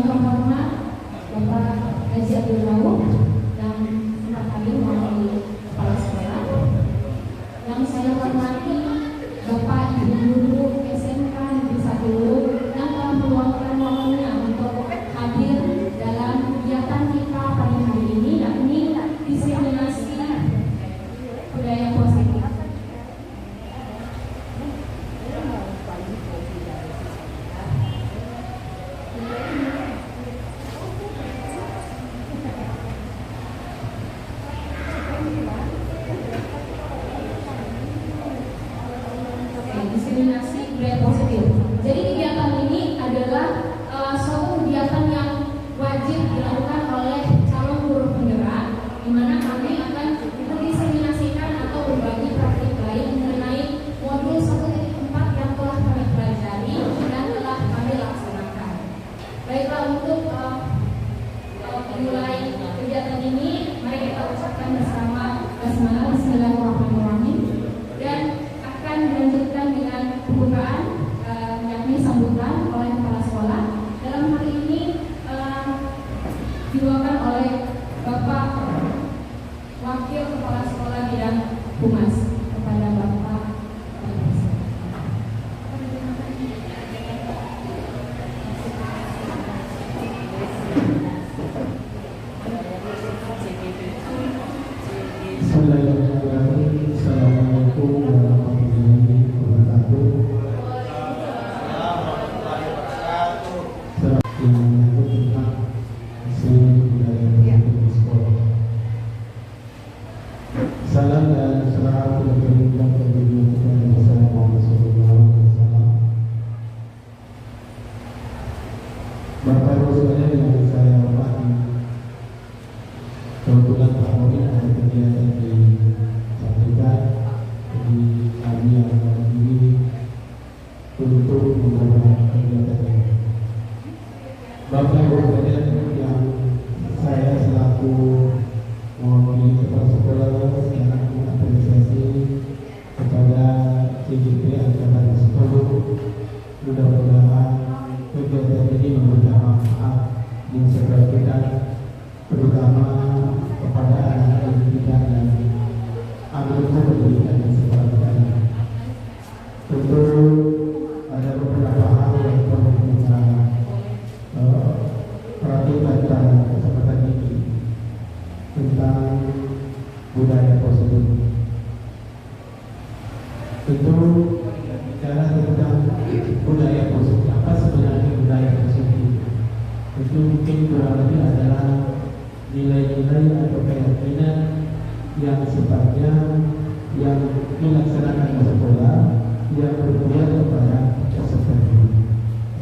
terhormat Bapak Haji Abdul Rauf yang sempat hadir mewakili kepala sekolah, yang saya hormati Bapak Ibu Guru SMK Negeri 1 yang telah meluangkan waktunya untuk hadir dalam kegiatan kita pada hari ini, yakni diseminasi budaya positif. Diskriminasi budaya positif. Jadi kegiatan ini adalah suatu kegiatan yang wajib dilakukan oleh calon guru penggerak, di mana kami akan mendiseminasikan atau berbagi praktik lain mengenai modul 1.4 yang telah kami pelajari dan telah kami laksanakan. Baiklah, untuk memulai kegiatan ini, mari kita ucapkan bersama basmalah Bismillahirrahmanirrahim dan akan dilanjutkan dengan pembukaan, yakni sambutan oleh kepala sekolah. Dalam hal ini diwakilkan oleh Bapak Wakil Kepala Sekolah Bidang Humas. Kepada Bapak Bismillahirrahmanirrahim. Assalamualaikum warahmatullahi wabarakatuh. Yang menyangkut tentang isu budaya di sekolah. Salam dan salam berlimpah bagi kita bersama Muhammad sallallahu alaihi wasallam. Bapak Ibu sekalian yang saya hormati, kebetulan Pak Momin ada kegiatan di Afrika, jadi kami yang mewakili untuk membawa kegiatan ini. Bapak Ibu sekalian yang saya selaku mewakili kepala sekolah sekarang mengapresiasi kepada CGP Angkatan 10, mudah-mudahan kegiatan ini memberikan manfaat yang signifikan, terutama kepada anak-anak kita yang anggota pendidikan yang signifikan. Tentu ada beberapa hal yang perlu kita perhatikan dalam kesempatan ini tentang budaya positif. Tentu bicara tentang budaya positif, apa sebenarnya budaya positif? Itu mungkin kurang lebih adalah nilai-nilai atau keyakinan yang sifatnya yang dilaksanakan di sekolah yang berpihak kepada peserta didik,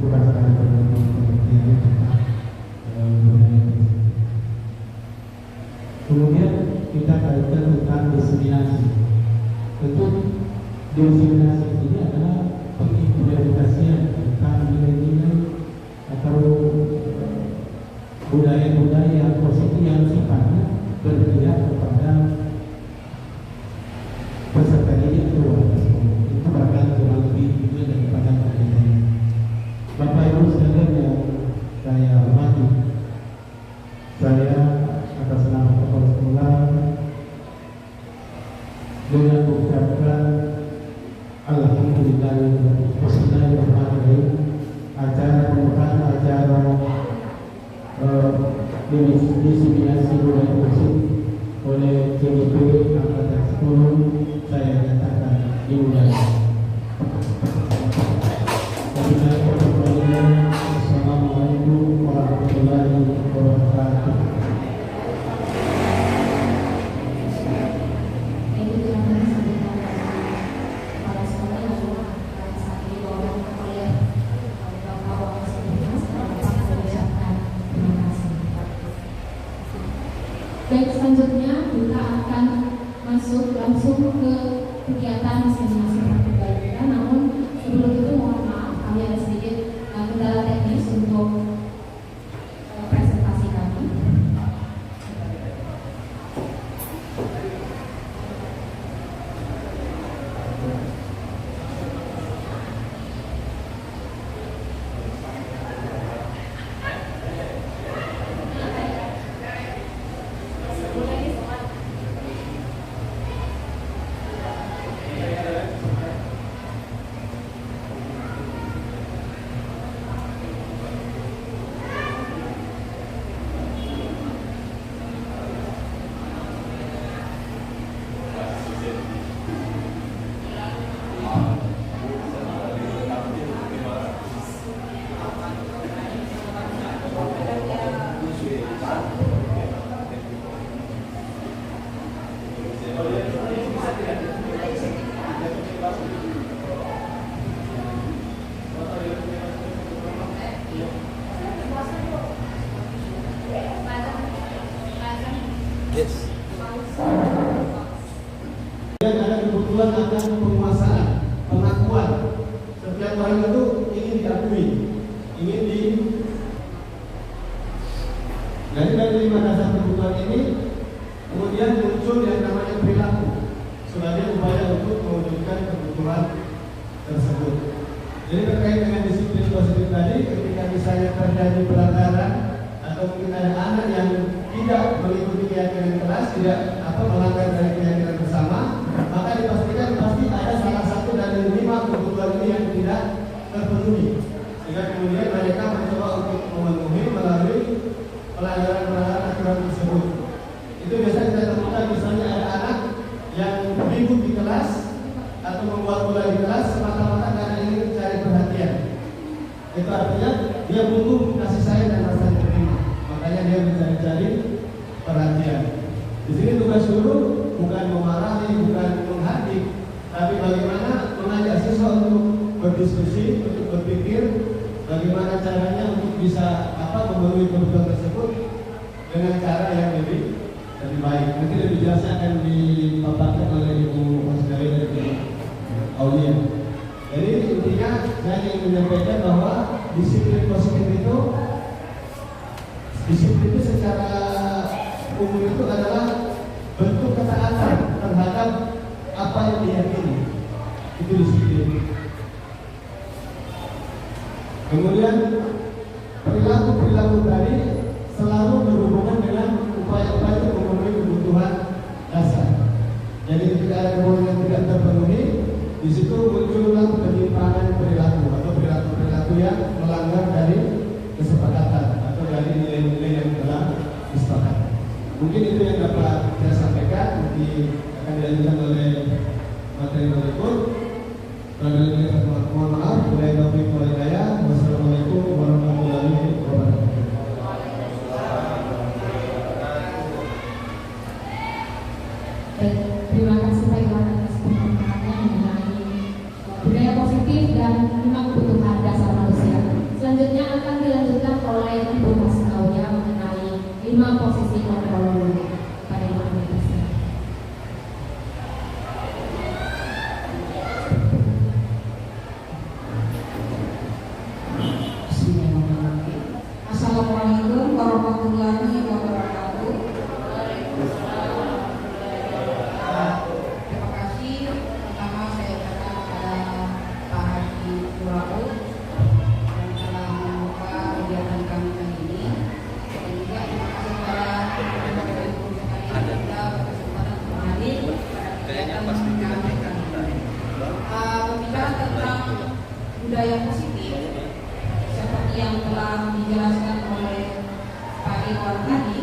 bukan sekadar pengertiannya tentang budaya positif. Kemudian kita kaitkan tentang diseminasi. Tentu diseminasi ini adalah pengimplementasian tentang nilai-nilai atau budaya-budaya yang positif yang sifatnya berpihak kepada peserta didik atau warga sekolah. Itu bahkan kurang lebih juga daripada kegiatan. Bapak Ibu sekalian yang saya hormati, saya atas nama kepala sekolah dengan mengucapkan alhamdulillah bismillahirrahmanirrahim, acara pembukaan acara diseminasi budaya positif oleh CGP Angkatan 10 saya nyatakan dimulai. Assalamualaikum warahmatullahi wabarakatuh. Baik, selanjutnya kita akan masuk langsung ke kegiatan diseminasi praktik baik kita. Namun sebelum itu mohon maaf, kami ada sedikit kendala teknis untuk presentasi kami. Yang ada kebutuhan akan penguasaan, pengakuan. Setiap orang itu ingin diakui, ingin di. Jadi dari 5 dasar kebutuhan ini, kemudian muncul yang namanya perilaku sebagai upaya untuk mewujudkan kebutuhan tersebut. Jadi terkait dengan disiplin positif tadi, ketika misalnya terjadi pelanggaran atau mungkin ada anak yang tidak mengikuti keyakinan kelas, tidak melanggar dari keyakinan bersama, maka dipastikan pasti ada salah satu dari 5 kebutuhan ini yang tidak terpenuhi, sehingga kemudian mereka mencoba untuk memenuhi melalui pelanggaran-pelanggaran aturan tersebut. Itu biasanya kita temukan misalnya ada anak yang ribut di kelas atau membuat bola di kelas semata-mata karena ingin mencari perhatian. Itu artinya dia butuh kasih sayang dan rasa diterima, makanya dia mencari-cari perhatian. Di sini tugas guru bukan memarahi, bukan menghadik, tapi bagaimana mengajak siswa untuk berdiskusi, untuk berpikir bagaimana caranya untuk bisa memenuhi kebutuhan tersebut dengan cara yang lebih baik. Nanti lebih jelasnya akan dipaparkan oleh Ibu Mas Gawi dan Ibu Aulia. Jadi intinya saya ingin menyampaikan bahwa disiplin positif itu secara umum itu adalah bentuk ketaatan terhadap apa yang diyakini. Itu disiplin. Kemudian perilaku tadi selalu berhubungan dengan upaya-upaya untuk memenuhi kebutuhan dasar. Jadi ketika ada kebutuhan yang tidak terpenuhi, di situ muncullah penyimpangan perilaku atau perilaku yang melanggar dari kesepakatan atau dari nilai-nilai yang telah disepakati. Mungkin itu yang dapat saya sampaikan. Nanti akan dilanjutkan oleh materi berikut. Mohon maaf. Wassalamualaikum warahmatullahi wabarakatuh. Terima kasih Pak Iwan atas pemaparannya mengenai budaya positif dan 5 kebutuhan dasar manusia. Selanjutnya akan dilanjutkan oleh Ibu Mas Aulia mengenai 5 posisi kontrol dulu pada imunitas. Assalamualaikum warahmatullahi wabarakatuh. Terima kasih. Pertama saya ucapkan kepada Pak Haji Suraku yang telah membuka kegiatan kami kali ini. Dan juga terima kasih kepada Bapak Ibu sekalian yang sudah berkesempatan untuk hadir pada kegiatan kami kali ini. Berbicara tentang budaya positif, seperti yang telah dijelaskan oleh Pak Iwan tadi,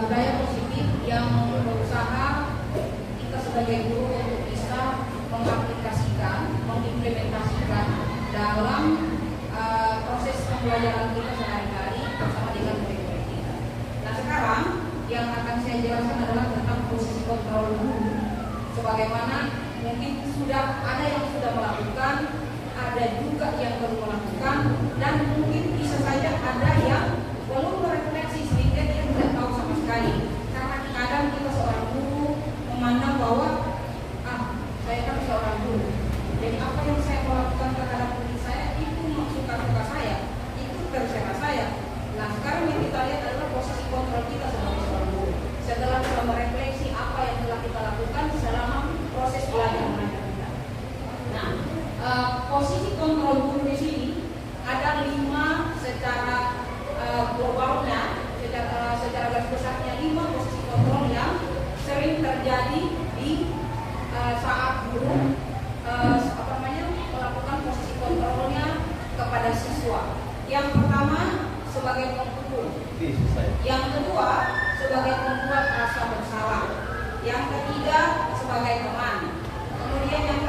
budaya positif yang berusaha kita sebagai guru untuk bisa mengaplikasikan, mengimplementasikan dalam proses pembelajaran kita sehari-hari bersama dengan murid-murid kita. Nah sekarang yang akan saya jelaskan adalah tentang posisi kontrol guru. Sebagaimana mungkin sudah ada yang sudah melakukan, ada juga yang belum melakukan, dan mungkin bisa saja ada yang belum merefleksi sehingga dia tidak tahu sama sekali. Karena kadang kita seorang guru memandang bahwa saya kan seorang guru, jadi apa yang saya melakukan terhadap murid saya itu suka-suka saya, itu terserah saya. Nah sekarang yang kita lihat adalah posisi kontrol kita sebagai seorang guru. Setelah kita merefleksi apa yang telah kita lakukan selama proses belajar mengajar kita. Nah posisi kontrol guru di sini ada 5 secara globalnya, secara garis besarnya 5 posisi kontrol yang sering terjadi di saat guru melakukan posisi kontrolnya kepada siswa. Yang pertama sebagai penghukum, yang kedua sebagai pembuat rasa bersalah, yang ketiga sebagai teman, kemudian yang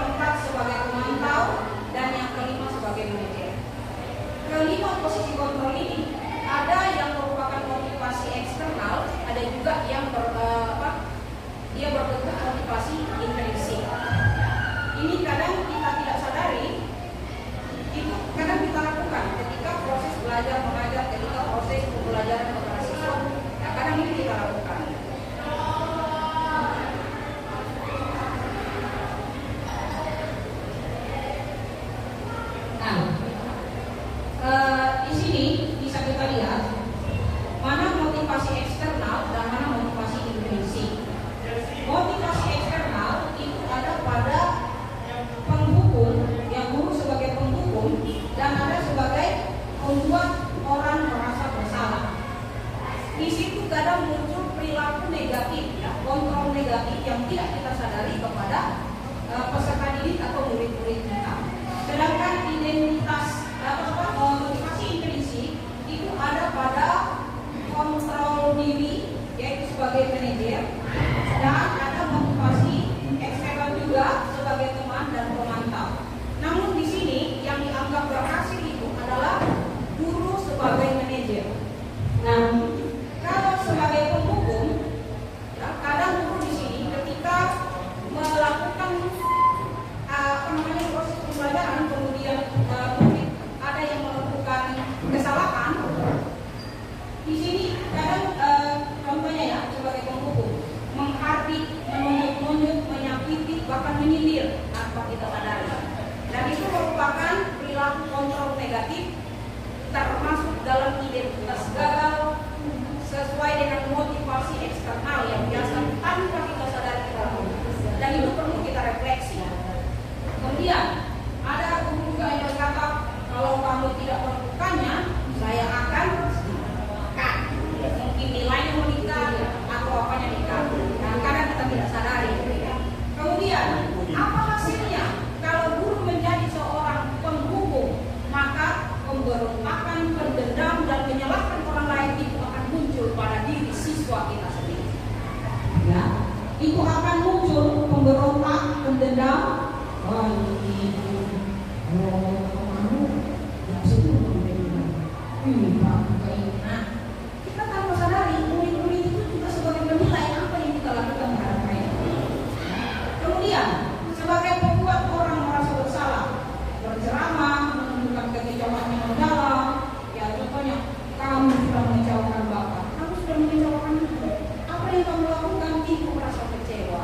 kadang muncul perilaku negatif, ya, kontrol negatif yang tidak kita sadari kepada peserta didik atau murid-murid kita. Sedangkan identitas motivasi intrinsik itu ada pada kontrol diri, yaitu sebagai manajer, dan ada motivasi eksternal juga sebagai teman dan pemantau. Namun di sini yang dianggap berhasil itu adalah guru sebagai manajer. Nah, kalau sebagai penghukum, ya, kadang guru di sini ketika melakukan proses pembelajaran, kemudian mungkin ada yang melakukan kesalahan. Di sini kadang contohnya ya sebagai penghukum menghardik, menunjuk-nunjuk, menyakiti, bahkan menyindir tanpa kita sadari. Dan itu merupakan perilaku kontrol negatif termasuk dalam identitas gagal sesuai dengan motivasi eksternal yang biasa tanpa kita sadari kita lakukan. Dan itu perlu kita refleksi. Kemudian ada guru juga yang berkata, kalau kamu tidak melakukannya, saya akan cut. Mungkin nilainya meningkat atau apanya meningkat. Dan kadang kita tidak sadari. Kemudian apa hasilnya? Kalau guru menjadi seorang penghukum, maka pemberontakan, pendendam, dan menyalahkan orang lain itu akan muncul pada diri siswa kita sendiri. Ya, itu akan muncul pemberontak, pendendam. Wah, ini nah, kita tanpa sadari murid-murid itu juga sebagai penilai apa yang kita lakukan terhadap mereka. Kemudian sebagai pembuat orang merasa bersalah, berceramah, menunjukkan kekecewaan yang mendalam. Ya, contohnya, kamu sudah mengecewakan Bapak, kamu sudah mengecewakan Ibu. Apa yang kamu lakukan? Ibu merasa kecewa.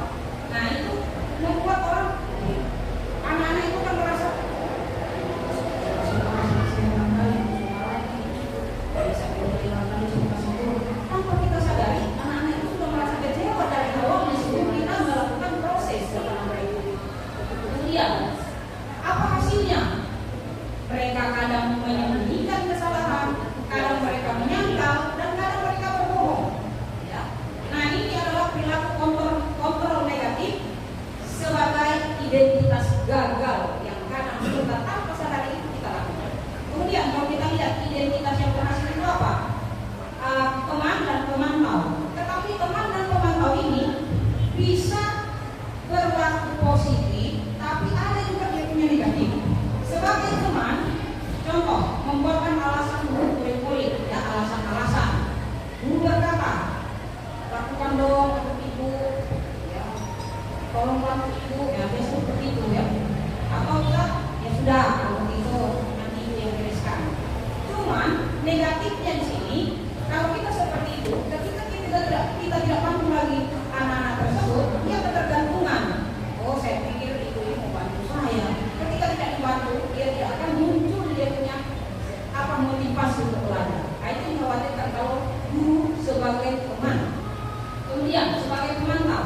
Nah, itu membuat orang, anak-anak itu kan merasa tanpa kita sadari, anak-anak itu sudah merasa kecewa dari awal sebelum kita melakukan proses dalam mereka. Kemudian apa hasilnya? Mereka kadang menyembunyikan kesalahan, kadang mereka menyangkal, dan kadang mereka berbohong. Ya. Nah, ini adalah perilaku kontrol negatif sebagai identitas gagal yang kadang kita tanpa sadari itu kita lakukan. Kemudian kalau kita lihat identitas yang berhasil itu apa? Teman dan pemantau. Tetapi teman dan pemantau ini bisa berlaku positif, tapi ada juga yang punya negatif. Sebagai teman, contoh, membuatkan alasan kulit-kulit, ya, alasan-alasan. Guru berkata, lakukan dong untuk ibu, ya, tolong bantu ibu, ya, biasa seperti itu, ya. Atau enggak, ya sudah, kalau itu nanti ibu yang bereskan. Cuman negatifnya di sini, kalau kita seperti itu, ketika kita tidak mampu lagi anak-anak tersebut, dia ketergantungan. Oh, saya pikir ibu ini mau bantu saya. Ketika tidak dibantu, dia tidak akan muncul dia punya motivasi untuk belajar. Nah, itu dikhawatirkan kalau guru sebagai teman. Kemudian sebagai pemantau,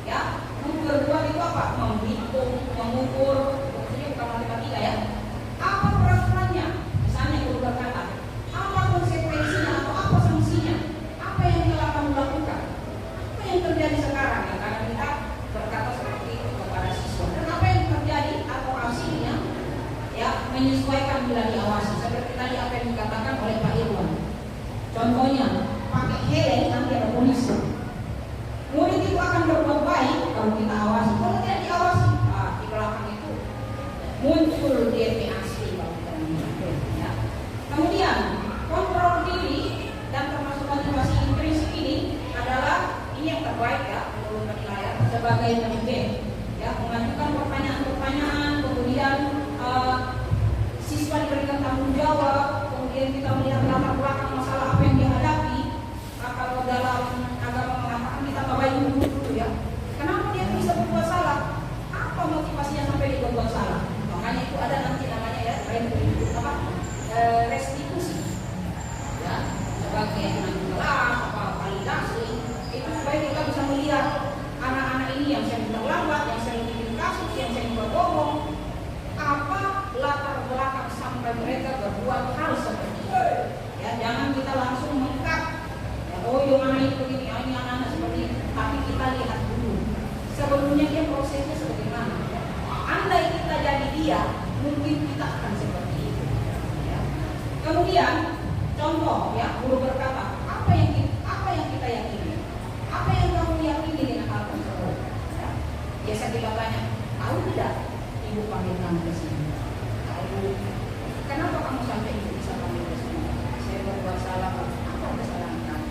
ya, guru berbuat itu apa? Menghitung, mengukur, maksudnya bukan matematika, ya. Apa peraturannya? Misalnya guru berkata, apa konsekuensinya atau apa sanksinya? Apa yang telah kamu lakukan? Apa yang terjadi sekarang? Ya, karena kita berkata seperti itu kepada siswa. Dan apa yang terjadi atau hasilnya? Ya, menyesuaikan bila diawasi. Seperti tadi apa yang dikatakan oleh Pak Irwan. Contohnya, pakai helm nanti ada polisi. Murid itu akan berbuat baik kalau kita awasi. Kalau tidak diawasi, di belakang itu muncul DP asli kalau kita melihat. Ya. Kemudian kontrol diri dan termasuk motivasi intrinsik ini adalah ini yang terbaik, ya, menurut penilaian sebagai manajer. Ya, mengajukan pertanyaan-pertanyaan, kemudian siswa diberikan tanggung jawab, kemudian kita melihat latar belakang masalah apa yang dihadapi. Nah, kalau dalam agama mengatakan kita bawain dulu, ya, kenapa dia bisa berbuat salah? Apa motivasinya sampai dia berbuat salah? Makanya itu ada nanti namanya, ya, restitusi, ya, sebagai nanti kelas, validasi. Itu supaya kita bisa melihat anak-anak ini yang saya minta naik begini, ini anak-anak seperti ini. Tapi kita lihat dulu sebelumnya dia prosesnya sebagaimana. Andai kita jadi dia, mungkin kita akan seperti itu. Ya. Kemudian contoh ya, guru berkata, apa yang kita yakini? Apa yang kamu yakini dengan hal tersebut? Ya. Biasa kita tanya, tahu tidak ibu panggil kamu ke sini? Tahu. Kenapa kamu sampai ibu bisa panggil ke sini? Saya berbuat salah. Apa kesalahan kamu?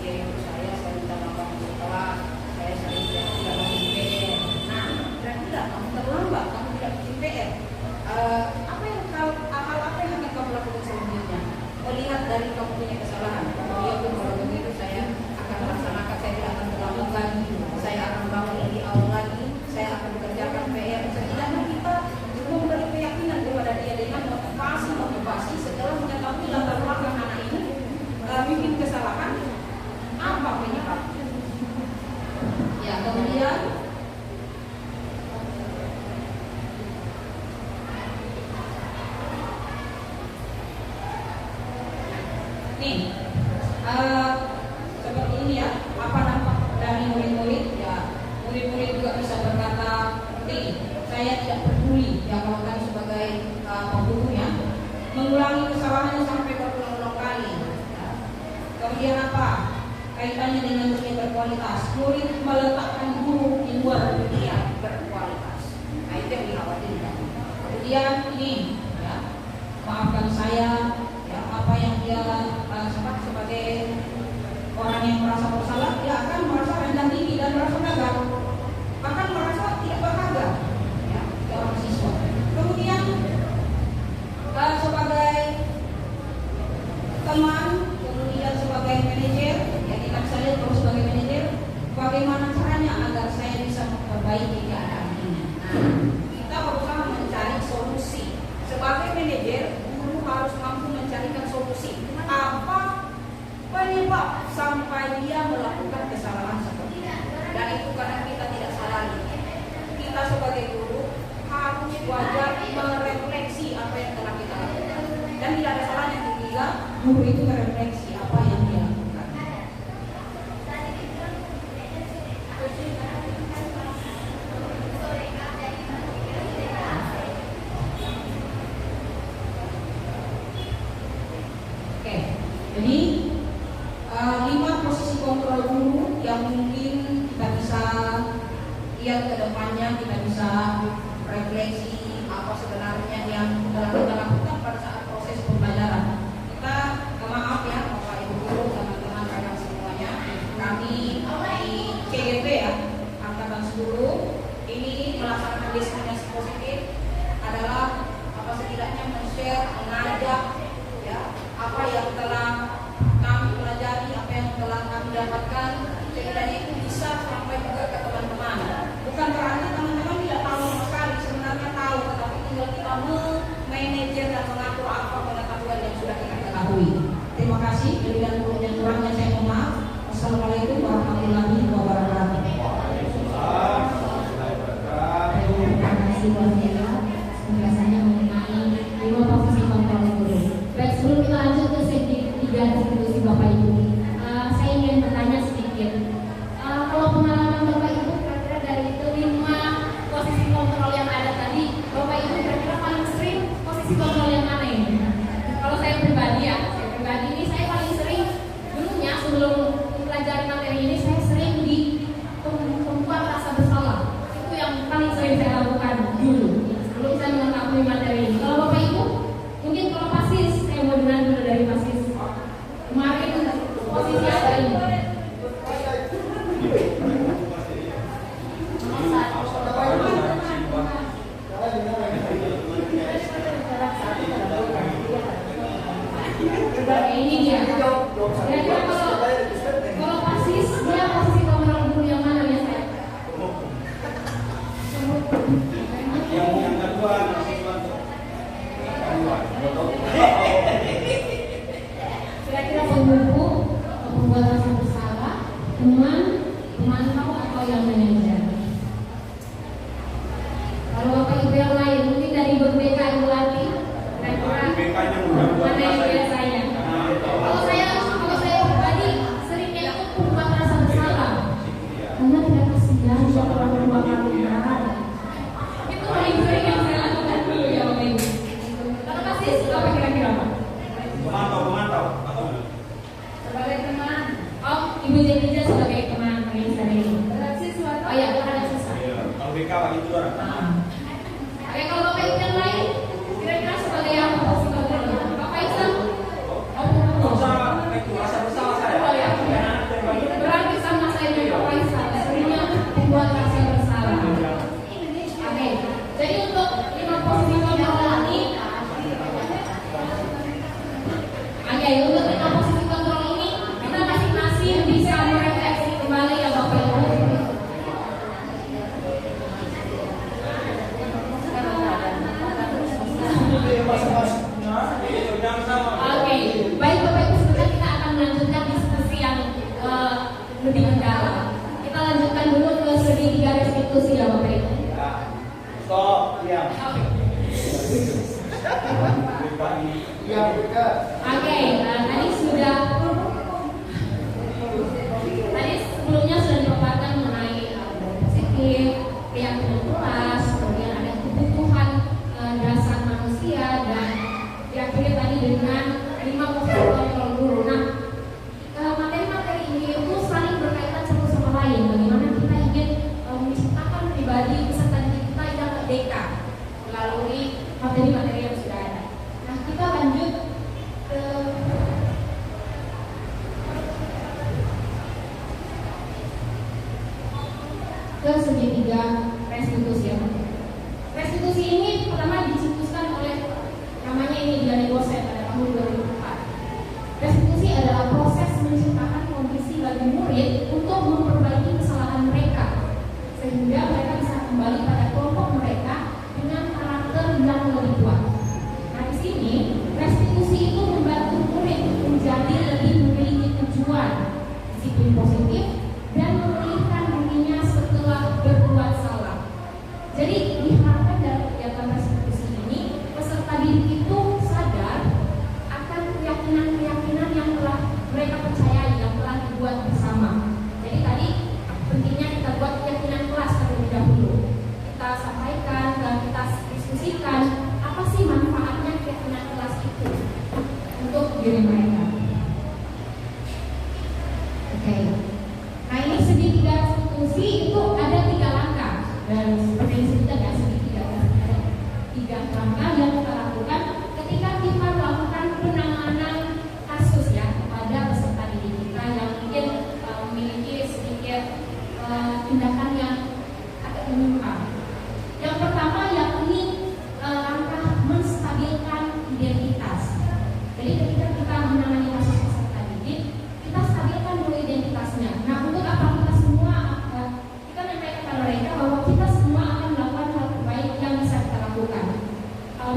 Ya ibu saya minta maaf sekolah, saya sering tidak bikin PR. Nah, kira-kira kamu terlambat, kamu tidak bikin PR. Hal apa yang akan kamu lakukan selanjutnya? Melihat dari kamu punya kesalahan. Ya pun kalau begitu saya akan melaksanakan, saya tidak akan terlambat lagi, saya akan bangun lebih awal lagi, saya akan bekerjakan PR. Setidaknya kita memberi keyakinan kepada dia dengan motivasi setelah mengetahui latar belakang anak ini bikin kesalahan, apa penyebabnya. Ya, kemudian nih seperti ini ya, apa dampak dari murid-murid? Ya, murid-murid juga bisa berkata seperti saya tidak peduli ya, kalau kami sebagai pembunuh ya, mengulangi kesalahannya sampai berulang-ulang kali ya. Kemudian apa kaitannya dengan dunia berkualitas? Murid meletakkan guru di luar dunia berkualitas. Nah, itu yang dikhawatirkan. Kemudian ini ya, maafkan saya ya, apa yang dia sebagai orang yang merasa bersalah, dia akan merasa rendah tinggi dan merasa gagal, bahkan merasa tidak berharga ya, seorang siswa. Kemudian sebagai teman, kemudian sebagai manajer, ya kita bisa lihat kalau sebagai manajer bagaimana caranya agar saya bisa memperbaiki keadaan ini. Nah, kita berusaha mencari solusi. Sebagai manajer, guru harus mampu mencarikan solusi. Apa penyebab sampai dia melakukan kesalahan seperti ini? Dan itu karena kita tidak sadari. Kita sebagai guru harus wajar merefleksi apa yang telah kita lakukan. Dan tidak ada salahnya ketika guru itu merefleksi apa yang dia lakukan. Oke, jadi 5 posisi kontrol guru yang mungkin kita bisa lihat ke depannya, kita bisa refleksi apa sebenarnya yang telah kita lakukan pada saat proses pembelajaran. Kita maaf ya Bapak Ibu guru, teman-teman rekan semuanya, kami di CGP ya, Angkatan 10 ini melaksanakan diskriminasi positif adalah apa setidaknya men-share, mengajak ya apa yang telah kami pelajari, apa yang telah kami dapatkan, setidaknya itu bisa sampai juga ke teman-teman. Bukan berarti teman-teman tidak tahu sama sekali, sebenarnya tahu, tetapi tinggal kita manajer dan mengatur apa pengetahuan yang sudah kita ketahui. Terima kasih, lebih dan kurangnya saya mohon maaf. Wassalamualaikum warahmatullahi wabarakatuh. Terima kasih buat Ella penjelasannya mengenai 5 posisi kontrol guru. Baik, sebelum kita lanjut ke sesi 3 institusi Bapak Ibu, saya ingin bertanya sedikit. Kalau pengalaman Bapak Ibu kira-kira dari kelima posisi kontrol yang ada tadi, Bapak Ibu kira-kira paling sering posisi kontrol yang mana ini? Kalau saya pribadi ya, ini saya paling sering dulunya sebelum mempelajari materi ini, saya sering di tempat rasa bersalah. Itu yang paling sering saya lakukan dulu sebelum saya mengetahui materi ini. Kalau Bapak Ibu, mungkin kalau pasis, saya mau dengar dulu dari pasis. Kemarin posisi apa ini? Ini dia. Kira-kira kalau pasis dia posisi kontrol guru yang mana biasanya? Yang kedua. Kira-kira pembuku, pembuat rasa bersalah, teman, pemantau atau yang manajer? Kalau Bapak Ibu yang lain, mungkin dari berbeda Ibu Lati, kira-kira mana yang biasanya? Kalau saya pribadi seringnya ikut Gereja sebagai teman Renisa ini. Oh ya, ada sisa. Kalau BK bagi itu orang. Oke, kalau Bapak Ibu yang lain, kira-kira sebagai apa posisi Bapak Isam? Nggak usah itu rasa bersalah saya. Oh ya, berarti sama saya dengan Bapak Isam, sebenarnya membuat rasa bersalah. Oke, jadi untuk 5 posisi kontrol ini, untuk 5 posisi kontrol ini, kita masing-masing bisa merefleksi kembali ya Bapak Ibu. Oke, baik Bapak Ibu, sebentar kita akan melanjutkan diskusi yang lebih mendalam. Kita lanjutkan dulu ke segi 3 restitusi ya Bapak Ibu. Stop, diam. Oke, tadi sebelumnya sudah dipaparkan mengenai positif, keyakinan kelas, kemudian ada kebutuhan dasar manusia dan diakhiri tadi dengan 5 posisi kontrol dulu. Nah, materi-materi ini itu saling berkaitan satu sama lain. Bagaimana kita ingin menciptakan pribadi peserta didik kita yang merdeka melalui materi-materi yang sudah ada. Nah, kita lanjut ke segitiga restitusi. Restitusi ini pertama dicetuskan oleh namanya ini Gianni Bosset pada tahun 2004. Restitusi adalah proses menciptakan kondisi bagi murid untuk memperbaiki kesalahan mereka sehingga mereka bisa kembali pada kelompok mereka dengan karakter yang lebih kuat. Nah, di sini restitusi itu membantu murid menjadi lebih memiliki tujuan, disiplin positif, dan memulihkan dirinya setelah berbuat salah. Jadi diharapkan dalam kegiatan restitusi ini peserta didik itu sadar akan keyakinan-keyakinan yang telah mereka percayai, yang telah dibuat bersama. Jadi tadi pentingnya kita buat keyakinan kelas terlebih dahulu. Kita sampaikan dan kita diskusikan apa sih manfaatnya keyakinan kelas itu untuk diri mereka. Oke. Nah, ini segitiga restitusi itu ada 3 langkah dan seperti disebutkan ya segitiga ada 3 langkah yang kita lakukan ketika kita melakukan penanganan kasus ya kepada peserta didik kita yang mungkin memiliki sedikit tindakan yang agak menyimpang. Yang pertama yakni langkah menstabilkan identitas. Jadi ketika kita menangani kasus peserta didik, kita stabilkan dulu identitasnya. Nah, untuk apa kita semua kita menyampaikan kepada mereka bahwa kita semua akan melakukan hal terbaik yang bisa kita lakukan.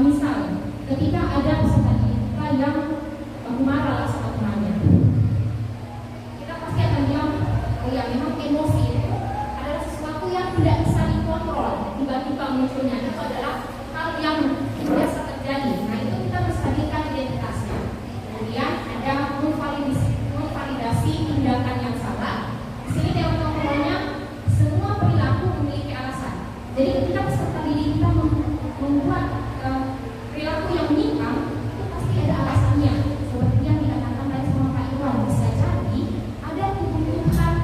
Misal, ketika ada peserta didik kita yang marah sama temannya, kita pasti akan bilang, oh ya memang emosi itu adalah sesuatu yang tidak bisa dikontrol, tiba-tiba munculnya itu adalah hal yang biasa terjadi. Nah, itu kita menstabilkan identitasnya. Kemudian ada memvalidasi tindakan yang salah. Di sini teori kontrolnya semua perilaku memiliki alasan. Jadi ketika peserta didik kita membuat perilaku yang menyimpang, itu pasti ada alasannya. Seperti yang dikatakan tadi sama Pak Iwan, bisa jadi ada kebutuhan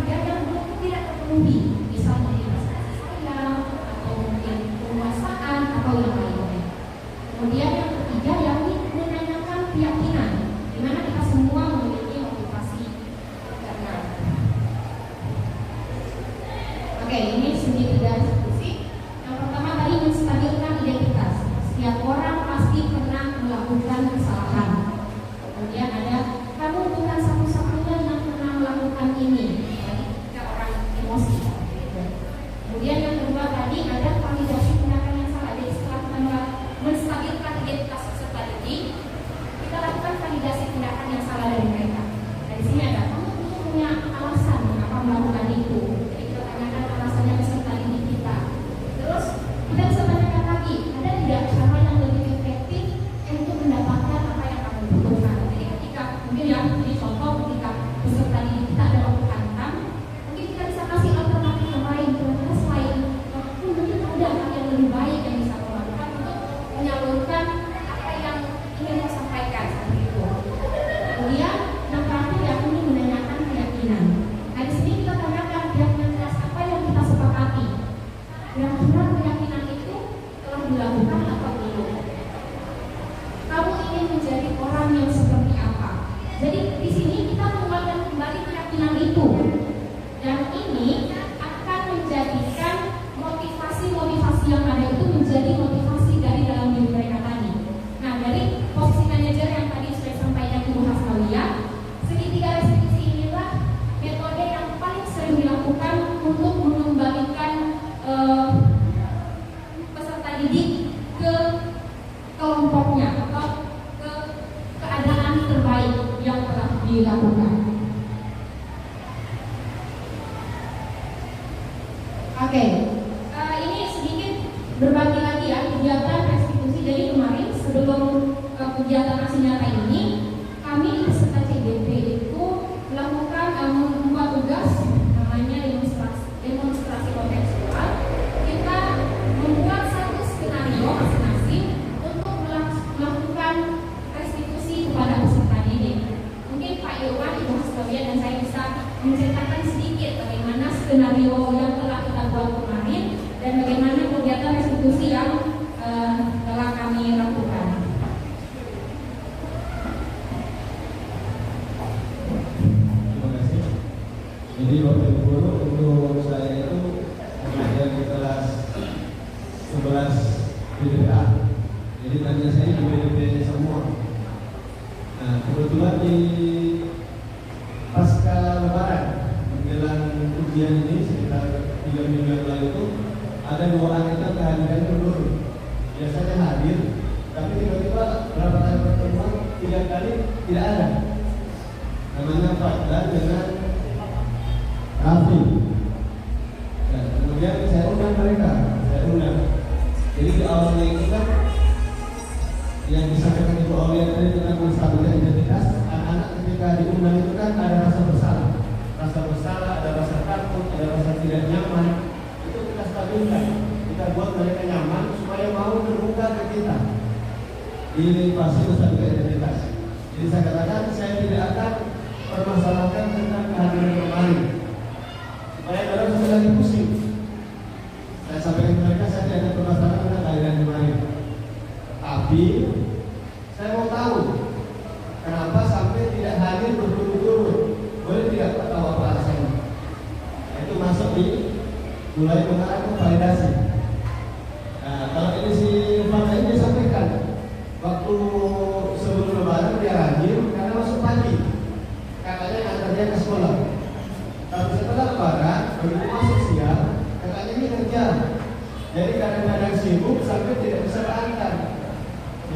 dia yang belum tidak terpenuhi, misalnya di rasa sayang atau mungkin penguasaan atau yang lainnya. Kemudian yang ketiga yakni menanyakan keyakinan, di mana kita semua memiliki motivasi karena. Oke, ini segitiga diskusi. Yang pertama tadi menstabilkan identitas. Setiap orang pasti pernah melakukan kesalahan. Kemudian ada kamu bukan satu-satunya yang pernah melakukan ini. Jadi kita orang emosi. Kemudian yang kedua tadi ada validasi tindakan yang salah. Jadi setelah kita menstabilkan identitas peserta didik, kita lakukan validasi tindakan yang salah dari mereka. Dari sini ada kamu punya alasan mengapa melakukan itu. Jadi kita tanyakan alasannya peserta didik kita. bisa menceritakan sedikit bagaimana skenario yang telah kita buat kemarin dan bagaimana kegiatan restitusi yang telah kami lakukan. Terima kasih. Jadi Bapak Ibu Guru, untuk saya itu mengajar di kelas 11 BDA. Jadi tadinya saya di BDP semua. Nah, kebetulan di pasca Lebaran menjelang ujian ini sekitar 3 minggu yang lalu itu ada 2 anak yang kehadiran menurun. Biasanya hadir, tapi tiba-tiba berapa kali pertemuan 3 kali tidak ada. Namanya Fadlan dengan Raffi. Dan kemudian saya undang mereka, Jadi di awalnya itu kan yang disampaikan Ibu Aulia tadi tentang menstabilkan identitas, anak-anak ketika diundang itu kan ada rasa bersalah, ada rasa takut, ada rasa tidak nyaman. Itu kita stabilkan, kita buat mereka nyaman supaya mau terbuka ke kita. Ini pasti menstabilkan identitas. Jadi saya katakan saya tidak akan permasalahkan tentang kehadiran kemarin supaya orang sudah lagi pusing. Saya sampaikan ke mereka saya tidak ada permasalahan tentang kehadiran kemarin. Tapi saya mau tahu kenapa sampai tidak hadir berturut-turut. Boleh tidak Pak tahu apa alasannya? Itu masuk di mulai mengarah ke validasi. Nah, kalau ini si Pak ini sampaikan waktu sebelum Lebaran dia rajin karena masuk pagi. Kakaknya ngantar dia ke sekolah. Tapi setelah Lebaran begitu masuk siang, kakaknya ini kerja. Jadi kadang-kadang sibuk sampai tidak bisa berantar.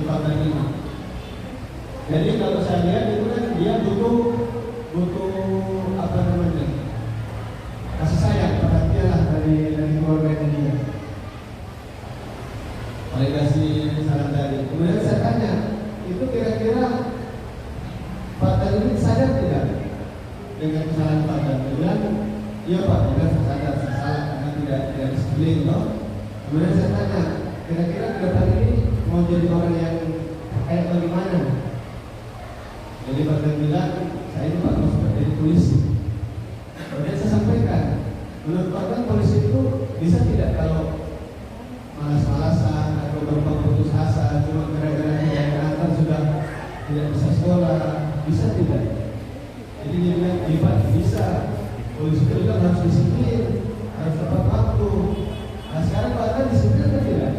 Ini. Jadi kalau saya lihat itu kan dia butuh apa namanya, kasih sayang, perhatian lah dari keluarga dia. Validasi saran tadi. Kemudian saya tanya, itu kira-kira Pak ini sadar tidak dengan kesalahan Pak? Dia bilang, iya Pak, dia sadar salah karena tidak disiplin loh. Kemudian saya tanya, kira-kira ke depan ini mau jadi orang yang kayak bagaimana? Jadi Pak bilang, saya ini Pak mau jadi polisi. Kemudian saya sampaikan, menurut Pak polisi itu bisa tidak kalau malas-malasan atau gampang putus asa cuma gara-gara yang antar sudah tidak bisa sekolah, bisa tidak? Jadi dia bilang, iya Pak bisa. Polisi itu juga harus disiplin, harus tepat waktu. Nah sekarang Pak disiplin atau tidak?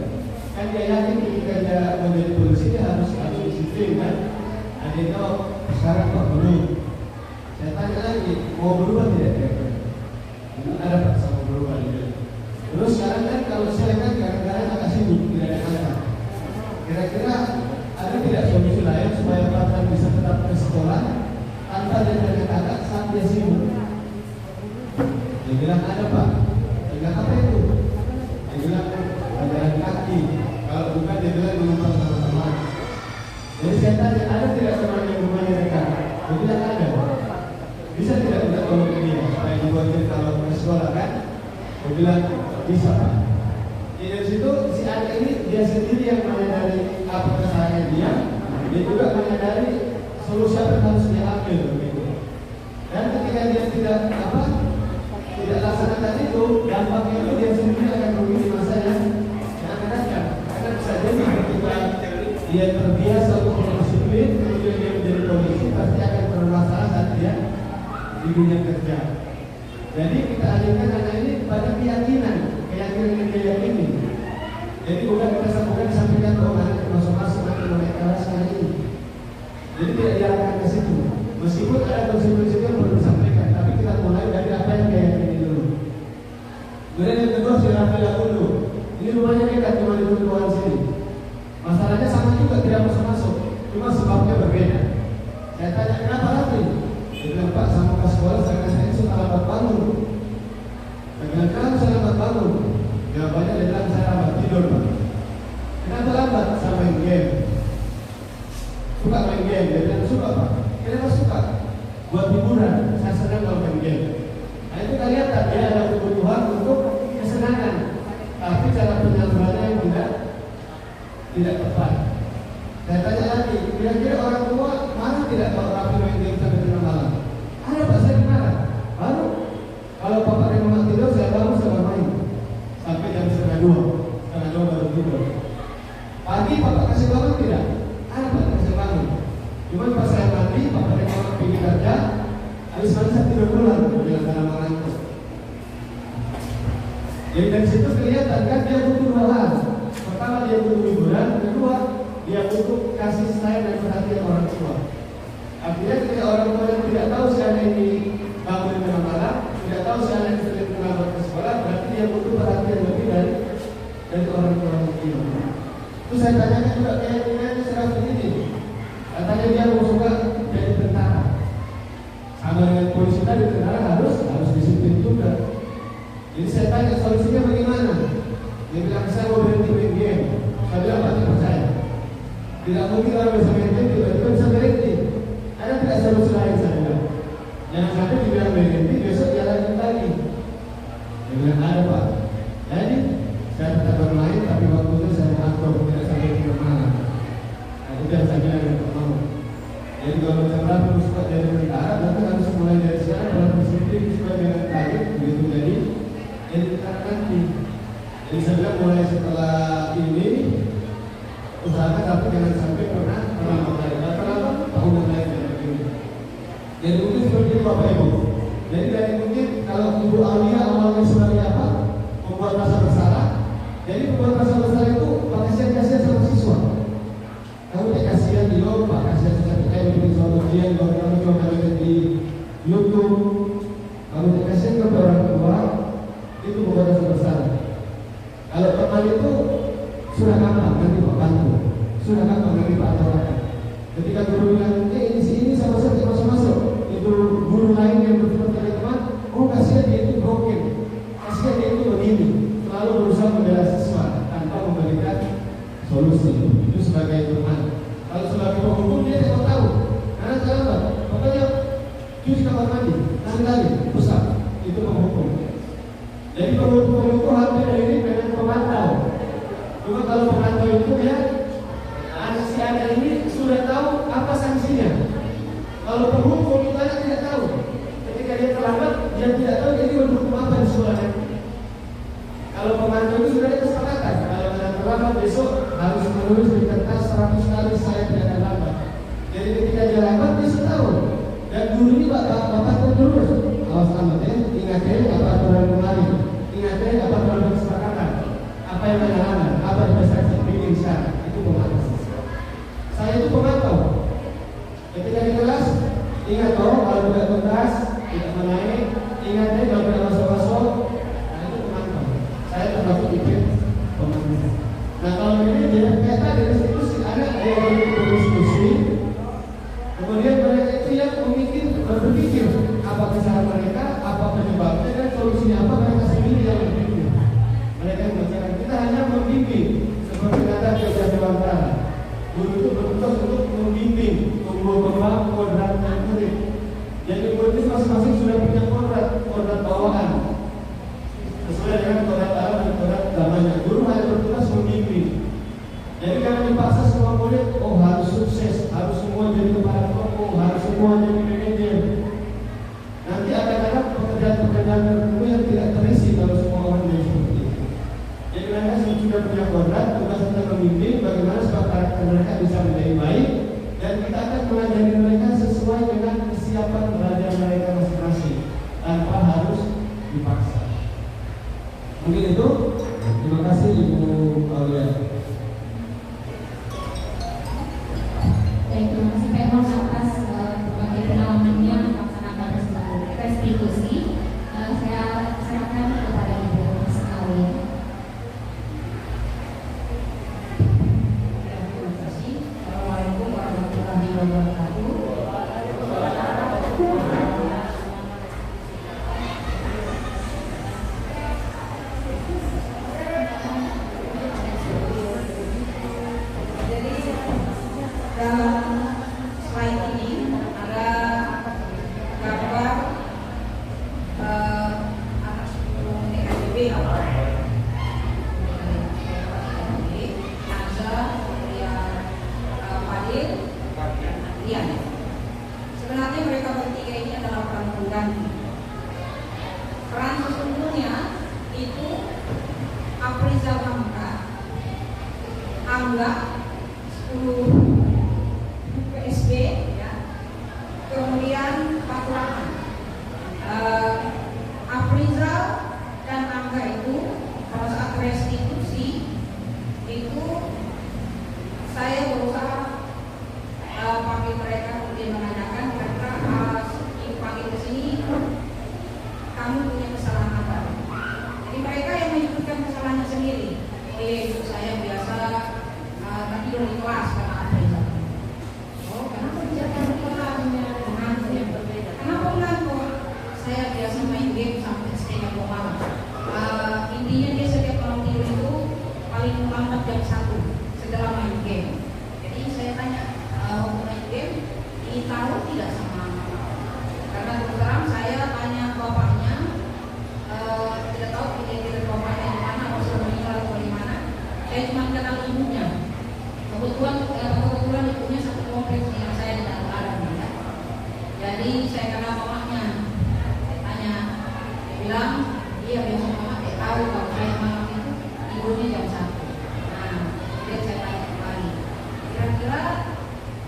Kan dia yakin ketika dia menjadi polisi dia harus disiplin kan? Nah dia tahu sekarang Pak belum. Saya tanya lagi, mau berubah tidak? Ada Pak sama berubah dia. Terus sekarang kan kalau saya kan kadang-kadang agak sibuk tidak ada anak. Kira-kira ada tidak solusi lain supaya Pak bisa tetap ke sekolah tanpa dia dengan kakak saat dia sibuk? Dia bilang ada Pak. Dia bilang apa itu? Dia bilang jalan kaki. Kalau bukan dia bilang menonton teman-teman. Jadi saya tanya, ada tidak teman yang rumahnya dekat? Dia bilang ada. Bisa tidak minta tolong ke dia supaya dibuatkan kalau ke sekolah kan? Dia bilang bisa Pak. Jadi dari situ si anak ini dia sendiri yang menyadari apa kesalahannya dia juga menyadari solusi apa yang harus dia ambil begitu. Dan ketika dia tidak laksanakan itu, dampaknya itu dia sendiri akan rugi di masa yang akan datang. Karena bisa jadi ketika dia terbiasa untuk berdisiplin, kemudian dia menjadi polisi, pasti akan bermasalah saat dia di dunia kerja. Jadi kita alihkan anak ini pada keyakinan yang dia yakini. Jadi bukan disampaikan bahwa anak masuk-masuk nanti naik kelas sekali ini. Jadi tidak diarahkan ke situ. Meskipun ada konsep-konsep yang perlu disampaikan, tapi kita mulai dari apa yang dia yakini dulu. Kemudian yang kedua si Rafael dulu. Ini rumahnya dekat cuma di Tujuan sini. Masalahnya sama juga tidak masuk-masuk, cuma sebabnya berbeda. Saya tanya kenapa Rafael? Dia bilang Pak sama ke sekolah saya suka lambat bangun. Saya bilang kenapa saya lambat bangun? Jawabannya dia bilang saya lambat tidur Pak. Kenapa lambat? Saya main game. Suka main game, dia bilang suka Pak. Kenapa suka? Buat hiburan, saya senang kalau main game. Nah itu kan lihat dia ada kebutuhan untuk kesenangan, tapi cara penyalurannya yang tidak tepat. Saya tanya lagi, kira-kira orang tua mana tidak kalau rapi main game sampai tengah malam? Ada Pak, saya marah. Jadi dari situ kelihatan kan dia butuh dua hal. Pertama dia butuh hiburan, kedua dia butuh kasih sayang dan perhatian orang tua. Artinya ketika orang tua yang tidak tahu si anak ini bangun tengah malam, tidak tahu si anak ini sering berangkat ke sekolah, berarti dia butuh perhatian lebih dari orang tua itu. Terus saya tanyakan juga kayak serah ini, katanya dia mau suka jadi tentara. Sama dengan polisi tadi, tentara harus disiplin juga. Jadi saya tanya solusinya bagaimana? Dia bilang saya mau berhenti main game. Saya bilang pasti percaya. Tidak mungkin orang bisa main game tiba-tiba bisa berhenti. Ada tidak solusi lain saya bilang. Jangan sampai dibilang berhenti besok dia lanjut lagi. Dia bilang ada Pak. Jadi saya tetap bermain tapi waktu itu saya kantor tidak sampai ke malam. Nah itu yang saya bilang yang pertama. Jadi kalau cara terus suka jadi tentara, berarti harus mulai dari sekarang dalam disiplin supaya dengan baik begitu jadi tentara nanti. Jadi saya bilang mulai setelah ini usahakan tapi jangan sampai pernah terlambat lagi. Terlambat tahun yang lain dan begini. Jadi mungkin seperti itu Bapak Ibu. Jadi dari mungkin kalau Ibu Aulia awalnya sebagai apa? Membuat rasa bersalah. Jadi membuat rasa bersalah itu kasihan sama siswa. Kamu tidak kasihan di Pak, kasihan kita yang bikin suatu ujian, kalau kamu coba lihat di YouTube, kamu tidak kasihan kepada orang tua, itu membuat rasa bersalah. Kalau teman itu sudah gampang nanti Pak bantu, sudah gampang nanti Pak aturakan. Ketika guru bilang, ini sama saja masuk, itu guru lain yang berseperti teman, oh kasihan dia itu broken, kasihan dia itu begini, selalu berusaha membela siswa tanpa memberikan solusi. Itu sebagai teman. Kalau sebagai penghukum dia tidak tahu. Karena kenapa? Pokoknya cuci kamar mandi, nanti pusat. Itu penghukum. Jadi penghukum itu hampir ini dengan pemantau. Cuma kalau pemantau itu ya, si anak ini sudah tahu apa sanksinya. Kalau penghukum itu anak tidak tahu. Ketika dia terlambat, dia tidak tahu jadi berhukum apa di sekolah nanti. Kalau pemantau itu sudah ada kesepakatan. Kalau anak terlambat besok harus menulis di kertas 100 kali saya tidak akan lambat. Jadi ketika dia lambat dia sudah tahu. Dan guru ini bapak terus awas lambat ya. Ingat apa aturan kemarin. Ingat apa aturan kesepakatan. Apa yang menahan, apa yang bisa bikin syarat. Itu pemantau. Saya itu pemantau. Ketika di kelas ingat kalau tidak tuntas tidak menaik. Ingat kalau tidak masuk-masuk. Nah itu pemantau. Saya termasuk ikut pemantau. Nah kalau ini dia kata dari situ si anak dia berdiskusi, kemudian mereka itu yang berpikir apa kesalahan mereka, apa penyebabnya dan solusinya apa mereka sendiri yang berpikir. Mereka yang berbicara, kita hanya membimbing seperti kata Kiai Dewantara. Guru itu bertugas untuk membimbing, tumbuh kembang kodrat dan murid. Jadi murid masing-masing sudah punya kodrat bawaan. Sesuai dengan kodrat alam dan kodrat zamannya. Guru hanya bertugas membimbing. Jadi karena dipaksa semua murid, oh harus sukses, harus semua jadi kepala toko, harus semua jadi manajer. Nanti kadang-kadang pekerjaan-pekerjaan tertentu yang tidak terisi kalau semua orang jadi seperti itu. Jadi mereka sudah punya kodrat, tugas kita membimbing bagaimana supaya karakter mereka bisa menjadi baik, dan kita akan mengajari mereka sesuai dengan kesiapan belajar mereka masing-masing tanpa harus dipaksa. Mungkin itu. Terima kasih Ibu Aulia. Baik, terima kasih Pak Enon atas berbagai pengalamannya melaksanakan restitusi. Saya serahkan kepada Ibu Aulia. Terima kasih. Assalamualaikum warahmatullahi wabarakatuh. Dalam slide ini ada gambar anak sulung DKJB Nazar, kemudian Fadil, Adrian. Sebenarnya mereka bertiga ini adalah peran pengganti. Peran sesungguhnya itu Afrizal Angga 10 PSB ya. Kemudian Fatur Rahman, Afrizal dan Angga itu menyelesaikan kesalahannya sendiri. Oh iya, ibu saya biasa tidur di kelas karena apa itu? Oh, kenapa bisa tidur di kelas? Mengantuk yang berbeda. Kenapa mengantuk? Saya biasa main game sampai setengah 2 malam. Intinya dia setiap malam tidur itu paling lambat jam 1 setelah main game. Jadi saya tanya, waktu main game ditaruh tidak sama mama? Karena terus terang saya tanya bapaknya, tidak tahu kira-kira bapaknya di mana, atau sudah meninggal atau di mana. Saya cuma kenal ibunya. Kebetulan ibunya satu kompleks dengan saya di dalam alam ya. Jadi saya kenal mamanya. Saya tanya, dia bilang, iya biasa mama dia tahu kalau saya malam itu tidurnya jam 1. Nah, dia saya tanya kembali, kira-kira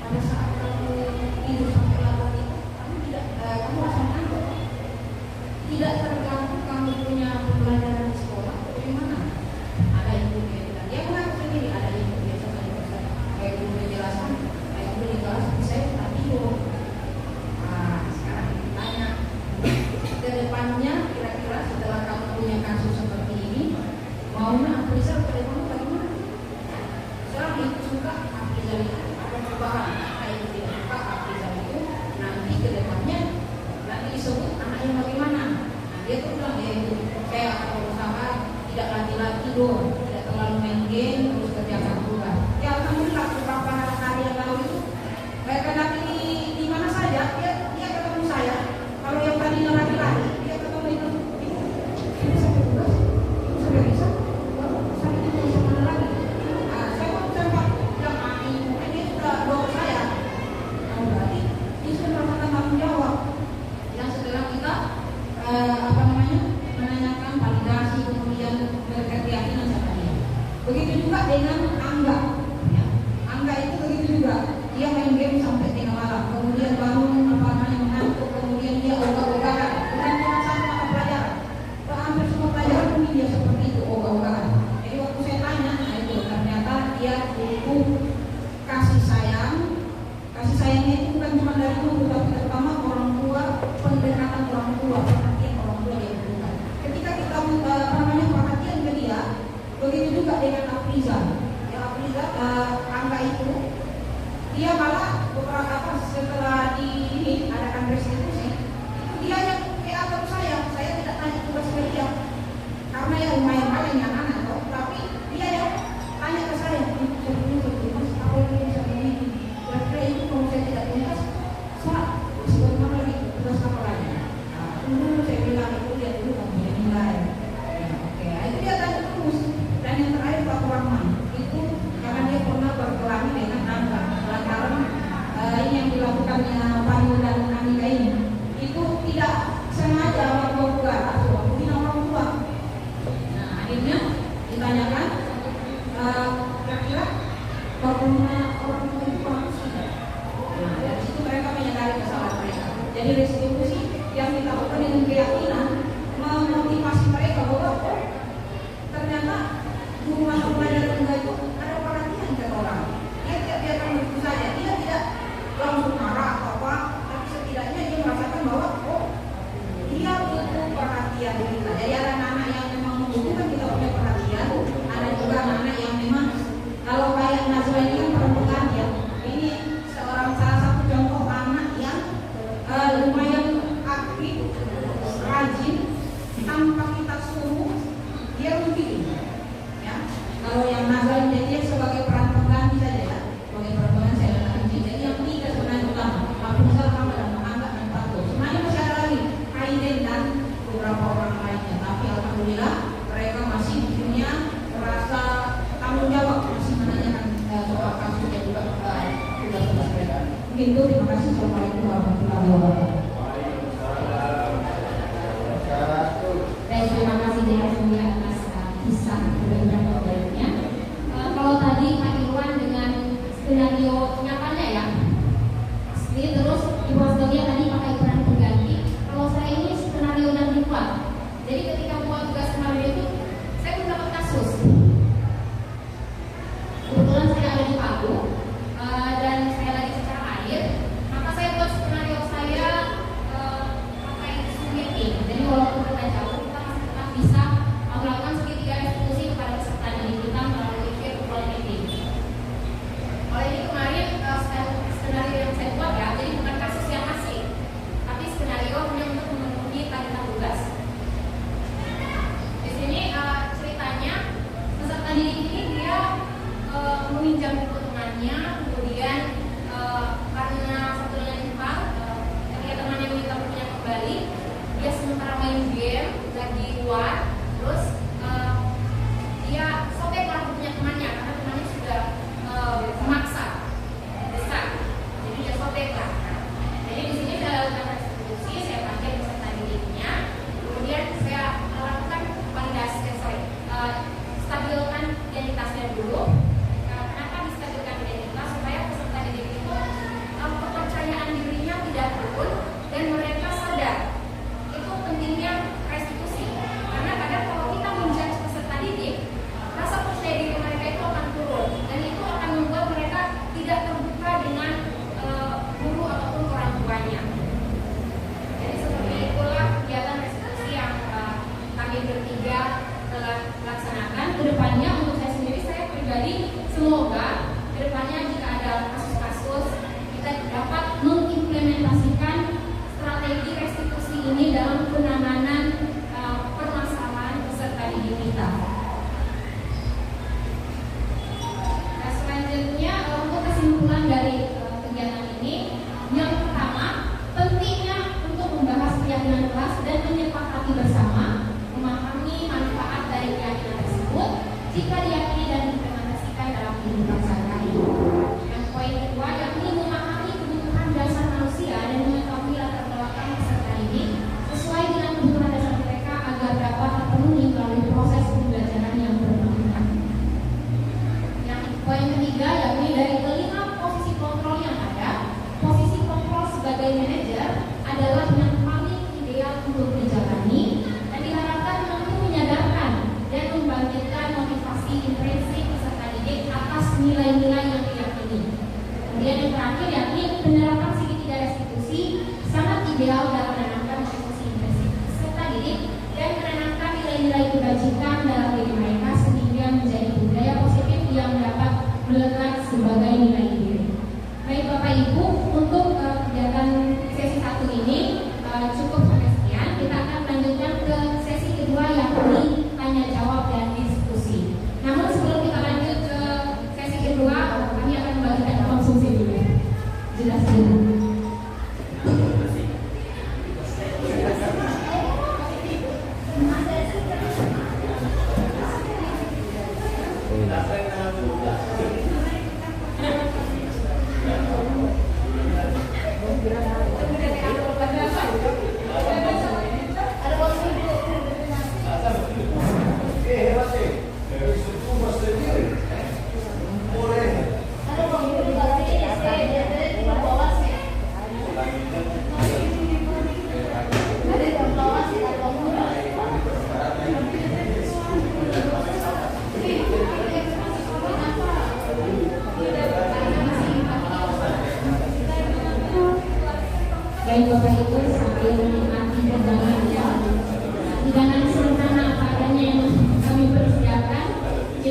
pada saat kamu tidur sampai lambat itu, kamu rasa ngantuk? Tidak terganggu kamu punya pembelajaran di sekolah atau bagaimana? Ada ibu dia bilang, dia mengaku sendiri, ada ibu biasa kayak ibu penjelasan, kayak ibu di kelas saya tak tidur. Sekarang ditanya, ke depannya kira-kira setelah kamu punya kasus seperti ini, maunya Afrizal ke depan bagaimana? Sekarang ibu suka Afrizal itu ada perubahan, kayak ibu tidak suka Afrizal itu nanti ke depannya nanti disebut anaknya bagaimana? Nah, dia tuh bilang, ya ibu, saya akan berusaha tidak lagi tidur, tidak terlalu main game, terus kerjakan tugas. Ya alhamdulillah beberapa hari yang lalu itu mereka nanti di mana saja dia ketemu saya. Kalau yang tadinya lari-lari dia ketemu itu sampai tugas, sampai bisa, baru sampai itu bisa mana lagi. Nah, saya mau sempat bilang ini sudah doa saya. Nah, berarti ini sudah merasakan tanggung jawab. Yang setelah kita menanyakan validasi kemudian berkeyakinan sama dia. Begitu juga dengan Angga. Ya. Angga itu begitu juga. Dia main game sampai tengah malam, kemudian bangun mengantuk, kemudian dia ogah-ogahan. Bukan cuma satu mata pelajaran, hampir semua pelajaran mungkin dia seperti itu ogah-ogahan. Jadi waktu saya tanya, nah itu ternyata dia butuh kasih sayangnya itu bukan cuma dari guru, tapi terutama orang tua, pendekatan orang tua, perhatian orang tua dia butuhkan. Ketika kita perhatian ke dia, begitu juga dengan Afrizal. Ya Afrizal, Angga itu dia malah beberapa setelah diadakan restitusi, dia yang PA ke saya tidak tanya tugas ke dia, karena ya lumayan banyak anak-anak, tapi dia yang tanya ke saya, mas apa yang bisa begini? Kira-kira itu kalau saya tidak tuntas, sebagaimana lagi tugas apa lagi? Dulu saya bilang itu dia dulu kamu punya nilai. Ya, oke, itu dia tanya terus. Dan yang terakhir Pak Rahman itu karena dia pernah berkelahi dengan Angga lantaran ini yang dilakukannya Pandu dan Anika ini itu tidak sengaja orang tua atau orang tua. Nah akhirnya ditanyakan kira-kira bagaimana orang tua itu manusia. Nah dari situ mereka menyadari kesalahan mereka. Jadi restitusi yang dilakukan dengan keyakinan memotivasi mereka bahwa ternyata guru mata pelajaran itu ada perhatian ke orang. Dia tidak biarkan begitu saja. Dia tidak langsung marah atau apa, tapi setidaknya dia merasakan bahwa dia butuh perhatian kita. Jadi ada anak-anak yang memang membutuhkan kita punya perhatian. Ada juga anak-anak yang memang kalau kayak Nazwa ini kan perempuan ya. Ini salah satu contoh anak yang lumayan aktif, rajin, tanpa kita suruh dia mungkin. Kalau yang Nazar jadi sebagai peran pengganti saja ya, sebagai peran pengganti saya dan Anji. Jadi yang tiga sebenarnya utama, Afrizal, Hama dan Angga dan Pato. Sebenarnya masih ada lagi Aiden dan beberapa orang lainnya. Tapi alhamdulillah mereka masih punya rasa tanggung jawab, masih menanyakan soal kasus dan juga tugas-tugas mereka. Mungkin itu, terima kasih. Assalamualaikum warahmatullahi wabarakatuh. Baik, terima kasih dari semuanya atas kisah berbeda baiknya.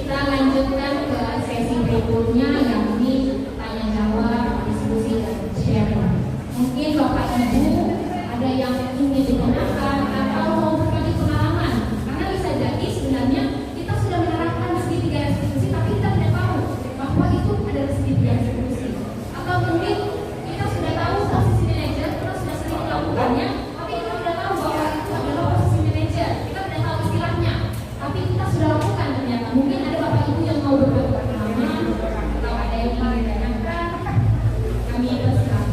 kita lanjutkan ke sesi berikutnya, yakni tanya jawab, diskusi, dan sharing. Mungkin Bapak Ibu ada yang ingin ditanyakan atau mau berbagi pengalaman, karena bisa jadi sebenarnya kita sudah menerapkan segitiga restitusi tapi kita tidak tahu bahwa itu adalah segitiga restitusi, atau mungkin kita sudah tahu posisi manajer, kita sudah sering melakukannya tapi kita tidak tahu bahwa itu adalah posisi manajer, kita tidak tahu istilahnya tapi kita sudah lakukan ternyata. Mungkin ada Bapak Ibu yang mau berbagi pengalaman atau ada yang ingin ditanyakan, kami persilakan.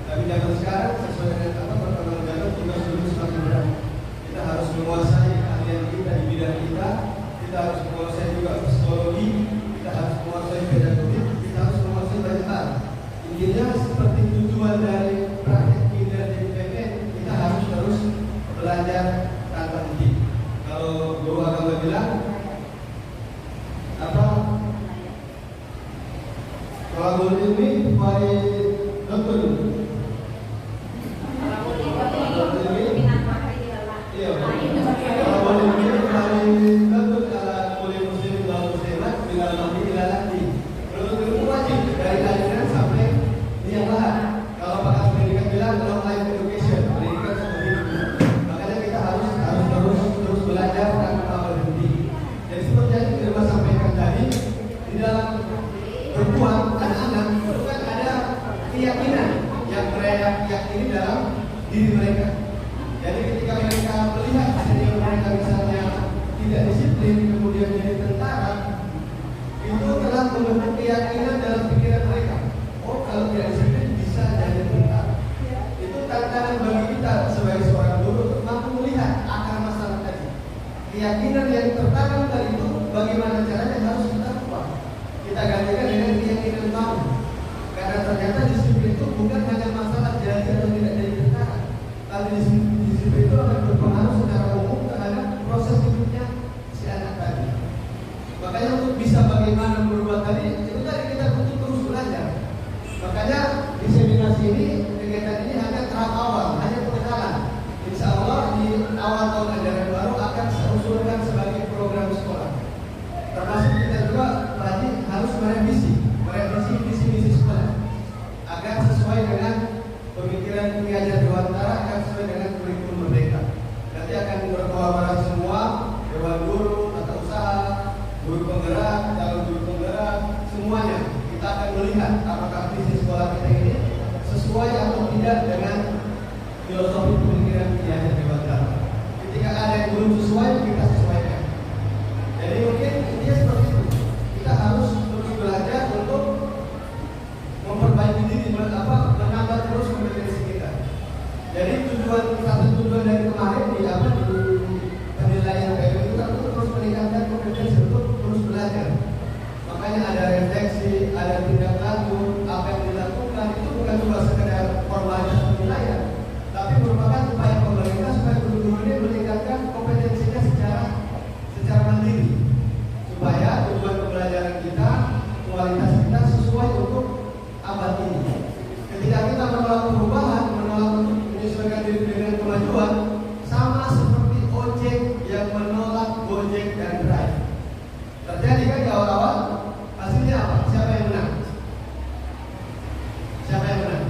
Tapi zaman sekarang sesuai dengan apa perkembangan zaman tugas dulu semakin Intinya seperti tujuan dari praktek kinerja PPN, kita harus terus belajar tanpa henti. Kalau guru agama bilang apa? Kalau ini mari nonton. Iya. Kalau ini mari nonton ala boleh muslim dan muslimat bila mati bila lagi. Kalau wajib dari ajaran sampai niatlah. Kalau pakar pendidikan bilang long life education, pendidikan seumur hidup. Makanya kita harus terus belajar tanpa berhenti. Jadi seperti yang kita sampaikan tadi, di dalam berbuat anak-anak itu kan ada keyakinan yang mereka yakini dalam diri mereka. Jadi ketika mereka melihat senior mereka misalnya tidak disiplin kemudian jadi tentara, itu telah membentuk keyakinan dalam pikiran mereka. Oh, kalau tidak disiplin bisa jadi tentara. Itu tantangan bagi kita sebagai seorang guru untuk mampu melihat akar masalah tadi. Keyakinan yang tertanam tadi itu bagaimana caranya harus kita ubah. Kita gantikan dengan keyakinan mau. Karena ternyata disiplin itu bukan hanya masalah jadi atau tidak jadi tentara, tapi disiplin itu akan berpengaruh secara umum terhadap proses hidupnya si anak tadi. Makanya untuk bisa bagaimana merubah tadi, itu tadi kita butuh terus belajar. Makanya di seminasi ini, kegiatan ini hanya tahap awal, hanya pengenalan. Insya Allah di awal tahun ajaran baru akan saya usulkan sebagai program sekolah. Termasuk kita juga harus merevisi visi sekolah agar sesuai dengan pemikiran pengajar Dewantara, akan sesuai dengan kurikulum merdeka. Nanti akan berkolaborasi semua, dewan guru, tata usaha, guru penggerak, calon guru penggerak, semuanya. Kita akan melihat apakah visi sekolah kita ini sesuai atau tidak dengan filosofi pemikiran pengajar Dewantara. Ketika ada yang belum sesuai, kita sesuaikan. Jadi mungkin intinya seperti itu. Kita harus terus belajar untuk memperbaiki diri, menambah terus kompetensi kita. Jadi satu tujuan dari kemarin di penilaian PPN itu kan untuk terus meningkatkan kompetensi untuk terus belajar. Makanya ada refleksi, ada tindak lanjut, apa yang dilakukan itu bukan cuma sekedar formalitas penilaian, tapi merupakan upaya pemerintah supaya guru-guru ini meningkatkan kompetensinya secara mandiri, supaya tujuan pembelajaran kita, kualitas kita sesuai untuk abad ini. Ketika kita menolak perubahan, menolak untuk menyesuaikan diri dengan kemajuan, sama seperti ojek yang menolak Gojek dan Drive. Terjadi kan di awal-awal, hasilnya apa? Siapa yang menang? Siapa yang menang?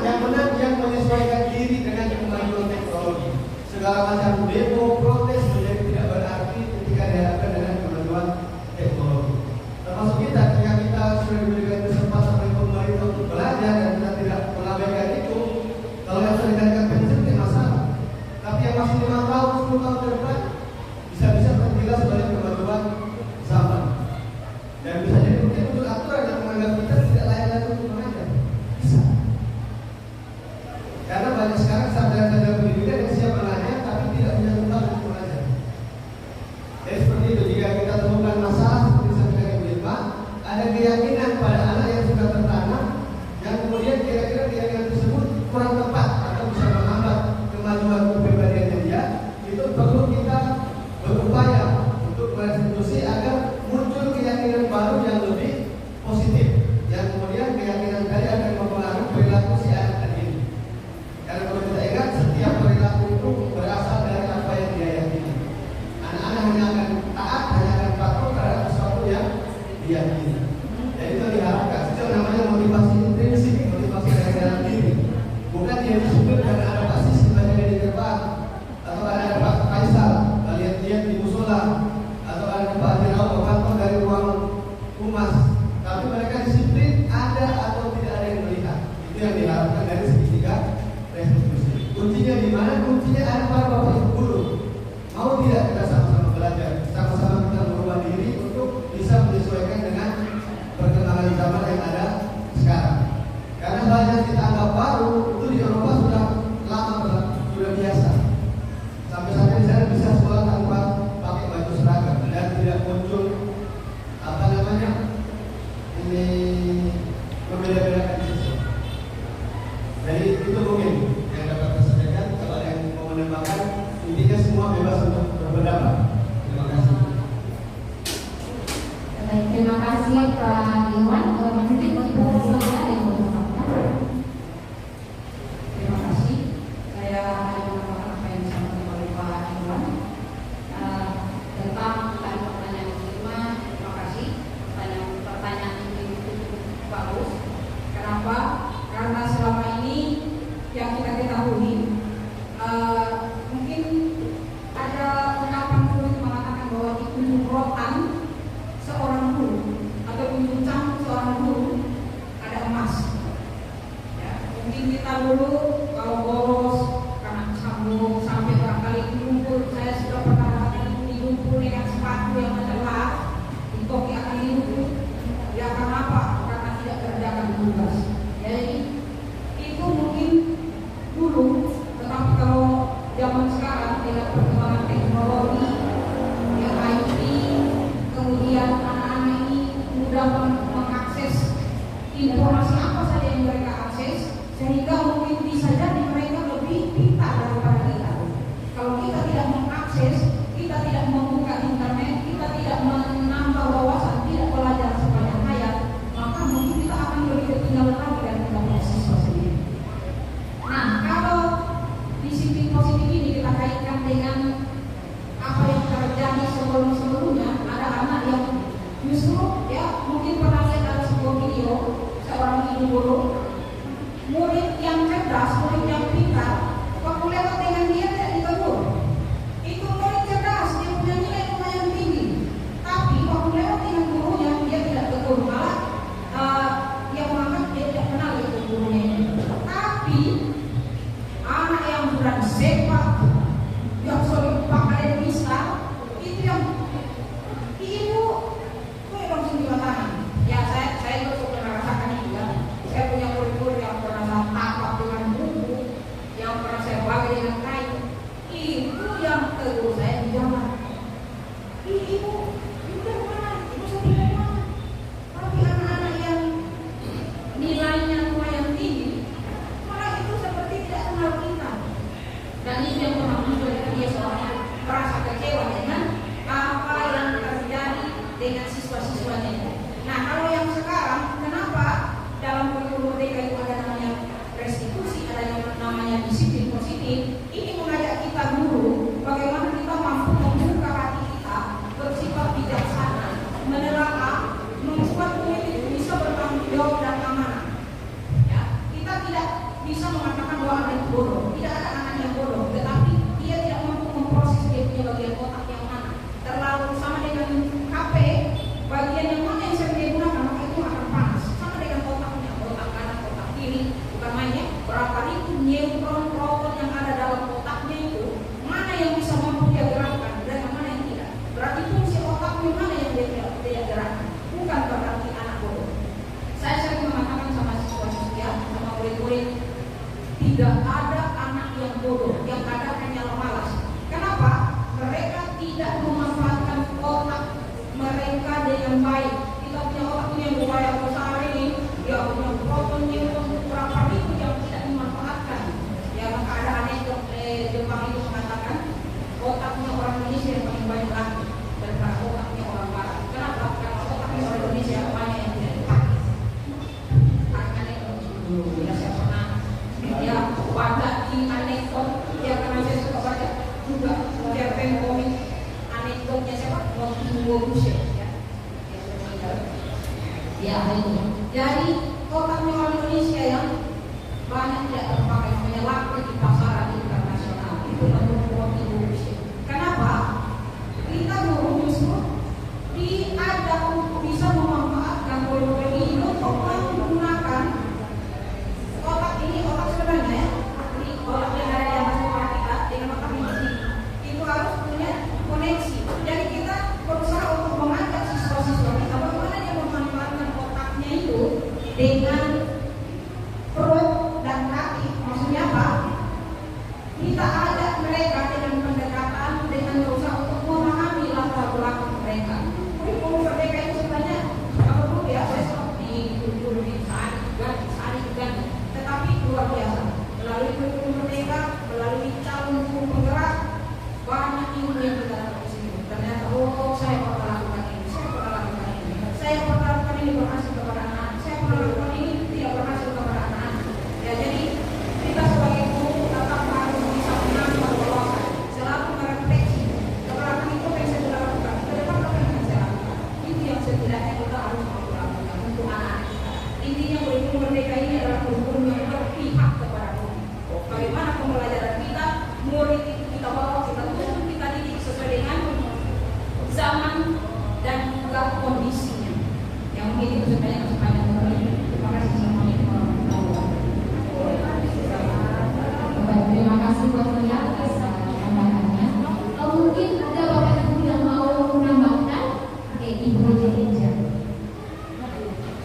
Yang menang yang menyesuaikan diri dengan kemajuan teknologi. Segala macam demo, protes menjadi tidak berarti ketika dihadapkan dengan kemajuan teknologi. Termasuk kita, ketika kita sudah diberikan kesempatan oleh pemerintah untuk belajar dan kita tidak mengabaikan itu, kalau yang sudah dikatakan pensiun tidak masalah. Tapi yang masih 5 tahun, 10 tahun ke depan, bisa-bisa terjelas sebagai kemajuan zaman. Dan bisa jadi mungkin untuk aturan yang menganggap kita tidak layak lagi untuk mengajar. Bisa. Karena banyak sekarang sarjana-sarjana pendidikan yang siap mengajar tapi tidak punya tempat untuk mengajar. Jadi seperti itu, jika kita temukan masalah seperti sampaikan Ibu Irma, ada keyakinan pada anak yang sudah tertanam, yang kemudian kira-kira keyakinan tersebut kurang tepat atau bisa menghambat kemajuan kepribadiannya dia, itu perlu kita berupaya untuk merestitusi agar muncul keyakinan baru yang lebih positif, yang kemudian keyakinan tadi akan mempengaruhi perilaku si anak tadi. Karena kalau kita ingat, setiap perilaku itu berasal dari apa yang dia yakini. Anak-anak hanya akan taat, hanya akan patuh terhadap sesuatu yang diyakini. Jadi itu diharapkan. Itu namanya motivasi membeda-bedakan siswa. Jadi itu mungkin yang dapat saya sampaikan. Kalau yang mau menambahkan, intinya semua bebas untuk berpendapat. Terima kasih. Baik, terima kasih Pak Iwan. Mungkin Ibu Sonia yang mau menambahkan. Terima kasih. Saya hanya menambahkan apa yang disampaikan oleh Pak Iwan tentang pertanyaan yang kelima. Terima kasih. Pertanyaan ini cukup bagus. Kenapa? Karena selama ini yang kita ketahui mungkin ada ungkapan kulit mengatakan bahwa itu rotan seorang guru atau pincang seorang guru ada emas. Ya, mungkin kita dulu kalau bolos karena sambung sampai barangkali lumpur, saya sudah pernah mengatakan lumpur dengan sepatu yang adalah dikoki akan lumpur. Ya karena apa? Karena tidak kerjakan tugas. Jadi itu mungkin dulu, tetapi kalau zaman sekarang dengan perkembangan teknologi, ya IT, kemudian anak-anak ini mudah mengakses informasi apa saja yang mereka akses, sehingga mungkin bisa jadi mereka lebih pintar daripada kita. Kalau kita tidak mengakses, kita tidak membuka internet, kita tidak menambah wawasan, tidak belajar sepanjang hayat, maka mungkin kita akan lebih ketinggalan lagi dari kita siswa sendiri. Nah, kalau di sisi positif ini kita kaitkan dengan apa yang terjadi sebelum-sebelumnya, ada anak yang justru ya mungkin pernah lihat ada sebuah video seorang ibu guru, murid yang cerdas, murid yang pintar, waktu lewat dengan dia tidak ditegur. Itu murid cerdas, dia punya nilai lumayan tinggi, tapi waktu lewat dengan gurunya dia tidak tegur, malah dia menganggap dia tidak kenal itu gurunya ini. Tapi anak yang berani sepak, yang sering pakai bisa, itu yang ibu gue langsung di tangan. Ya saya juga pernah rasakan juga. Saya punya murid-murid yang pernah saya tapak dengan buku, yang pernah saya bagi dengan kain. Itu yang tegur saya di jalan. Ibu dari mana? Ibu dari mana? Tapi anak-anak yang nilainya lumayan tinggi, malah itu seperti tidak kenal kita. Dan itu yang pernah muncul dari dia soalnya merasa kecewa dengan apa yang terjadi dengan siswa-siswanya itu. Nah kalau yang sekarang, kenapa dalam kurikulum merdeka itu ada namanya restitusi, ada yang namanya disiplin positif? Ini mengajak kita dulu bagaimana kita mampu membuka hati kita, bersifat bijaksana, menelaah, membuat murid itu bisa bertanggung jawab dan amanah. Ya, kita tidak bisa mengatakan bahwa anak itu bodoh. Tidak ada anak yang bodoh, tetapi dia tidak mampu memproses dia punya bagian otak yang mana. Terlalu sama dengan HP, bagian yang mana yang sering dia gunakan, maka itu akan panas. Sama dengan otaknya, otak kanan, otak kiri, bukan mainnya. Berapa ribu neutron proton yang ada dalam otaknya itu, mana yang bisa mampu dia gerakkan dan mana yang tidak. Berarti fungsi otaknya mana yang dia gerakkan, bukan berarti anak bodoh. Saya sering mengatakan sama siswa-siswi, sama murid-murid, tidak ada anak yang bodoh, yang ada hanya malas. Kenapa? Mereka tidak memanfaatkan otak mereka dengan baik. Kita punya otak yang lumayan besar ini, dia punya proton neutron berapa ribu yang tidak dimanfaatkan. Ya maka ada anekdot Jepang itu mengatakan otaknya orang Indonesia yang paling banyak lagi daripada otaknya orang Barat. Kenapa? Karena otaknya orang Indonesia banyak yang tidak dipakai. Anekdot dulu, ya saya pernah ya baca di anekdot, ya karena saya suka baca juga cerpen komik. Anekdotnya siapa? Waktu Bushel ya. Ya itu. Jadi otaknya orang Indonesia yang banyak tidak terpakai, namanya laku di pasaran internasional. Itu menurut Waktu Bushel. Kenapa? Kita guru justru diajak untuk bisa memanfaatkan kurikulum ini untuk menggunakan otak ini, otak sebenarnya ya, ini otak yang ada di atas kepala kita dengan otak ini itu harus punya koneksi. Jadi kita berusaha untuk mengajak siswa-siswa kita bagaimana dia memanfaatkan otaknya itu dengan perut dan kaki. Maksudnya apa? Kita ajak mereka dengan pendekatan, dengan berusaha untuk memahami latar belakang mereka. Kurikulum merdeka itu sebenarnya apa dulu ya? Saya sempat di kurikulum merdeka ini adalah kurikulum yang berpihak kepada murid. Bagaimana pembelajaran kita, murid itu kita bawa, kita tuntut, kita didik sesuai dengan zaman dan juga kondisinya. Yang mungkin itu sebenarnya kesempatan murid. Terima kasih. Assalamualaikum warahmatullahi wabarakatuh. Terima kasih buat saya atas tambahannya. Mungkin ada bapak ibu yang mau menambahkan? Oke, ibu aja.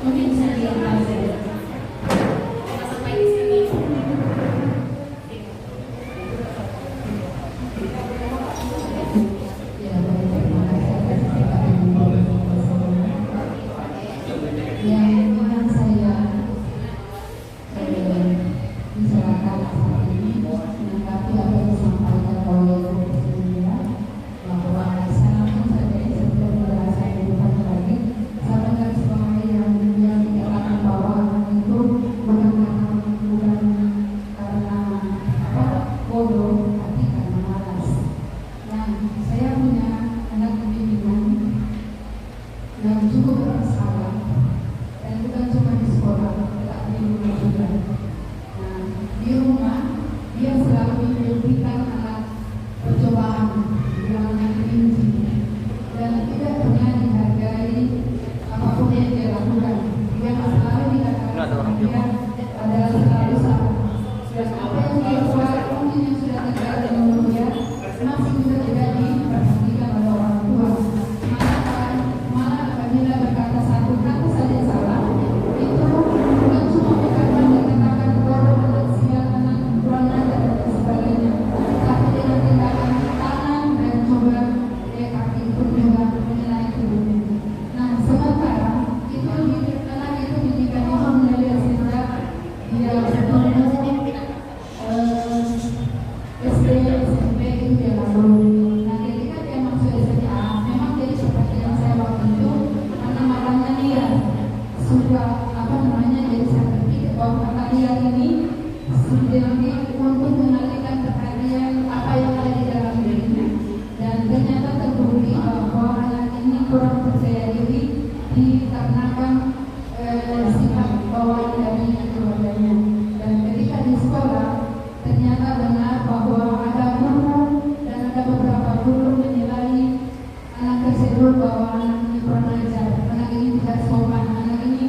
Mungkin bisa dilakukan. Sampai di sini. Ya, terima kasih atas pertanyaan. Ya, yang saya bicarakan saat ini menanggapi apa yang disampaikan oleh Bu Sylvia, bahwa saya pun sebagai sebelum penjelasan di depan tadi, saya menggaris bawahi yang dikatakan bahwa itu bukan karena bodoh, tapi karena malas. Nah, saya punya anak bimbingan yang cukup bermasalah, dan bukan cuma di sekolah, tetapi di rumah juga. Nah, di rumah dia selalu diberikan alat percobaan yang kelinci dan tidak pernah dihargai apapun yang dia lakukan. Dia selalu dikatakan dia adalah selalu salah. Dan apa yang dia buat mungkin yang sudah terjadi menurut dia masih juga tidak diperhatikan oleh orang tua. Malah apabila berkata satu kata saja salah, itu bukan cuma karena dikatakan bodoh, anak sial, anak kurang ajar dan sebagainya, tapi dengan tindakan tangan dan coba kaki pun juga menilai tubuhnya. Nah, sementara itu anak itu didikan itu mengalir sejak dia SD, SMP itu dia lalu. Nah, ketika dia masuk SMA, memang jadi seperti yang saya waktu itu, karena matanya dia sudah jadi saya berpikir bahwa mata dia ini sudah untuk mengalihkan perhatian apa yang ada di dalam dirinya, dan ternyata terbukti bahwa anak ini kurang percaya diri dikarenakan sifat bawaan dari keluarganya. Dan ketika di sekolah ternyata benar bahwa ada guru dan ada beberapa guru menilai anak tersebut bahwa anak ini kurang ajar, anak ini tidak sopan, anak ini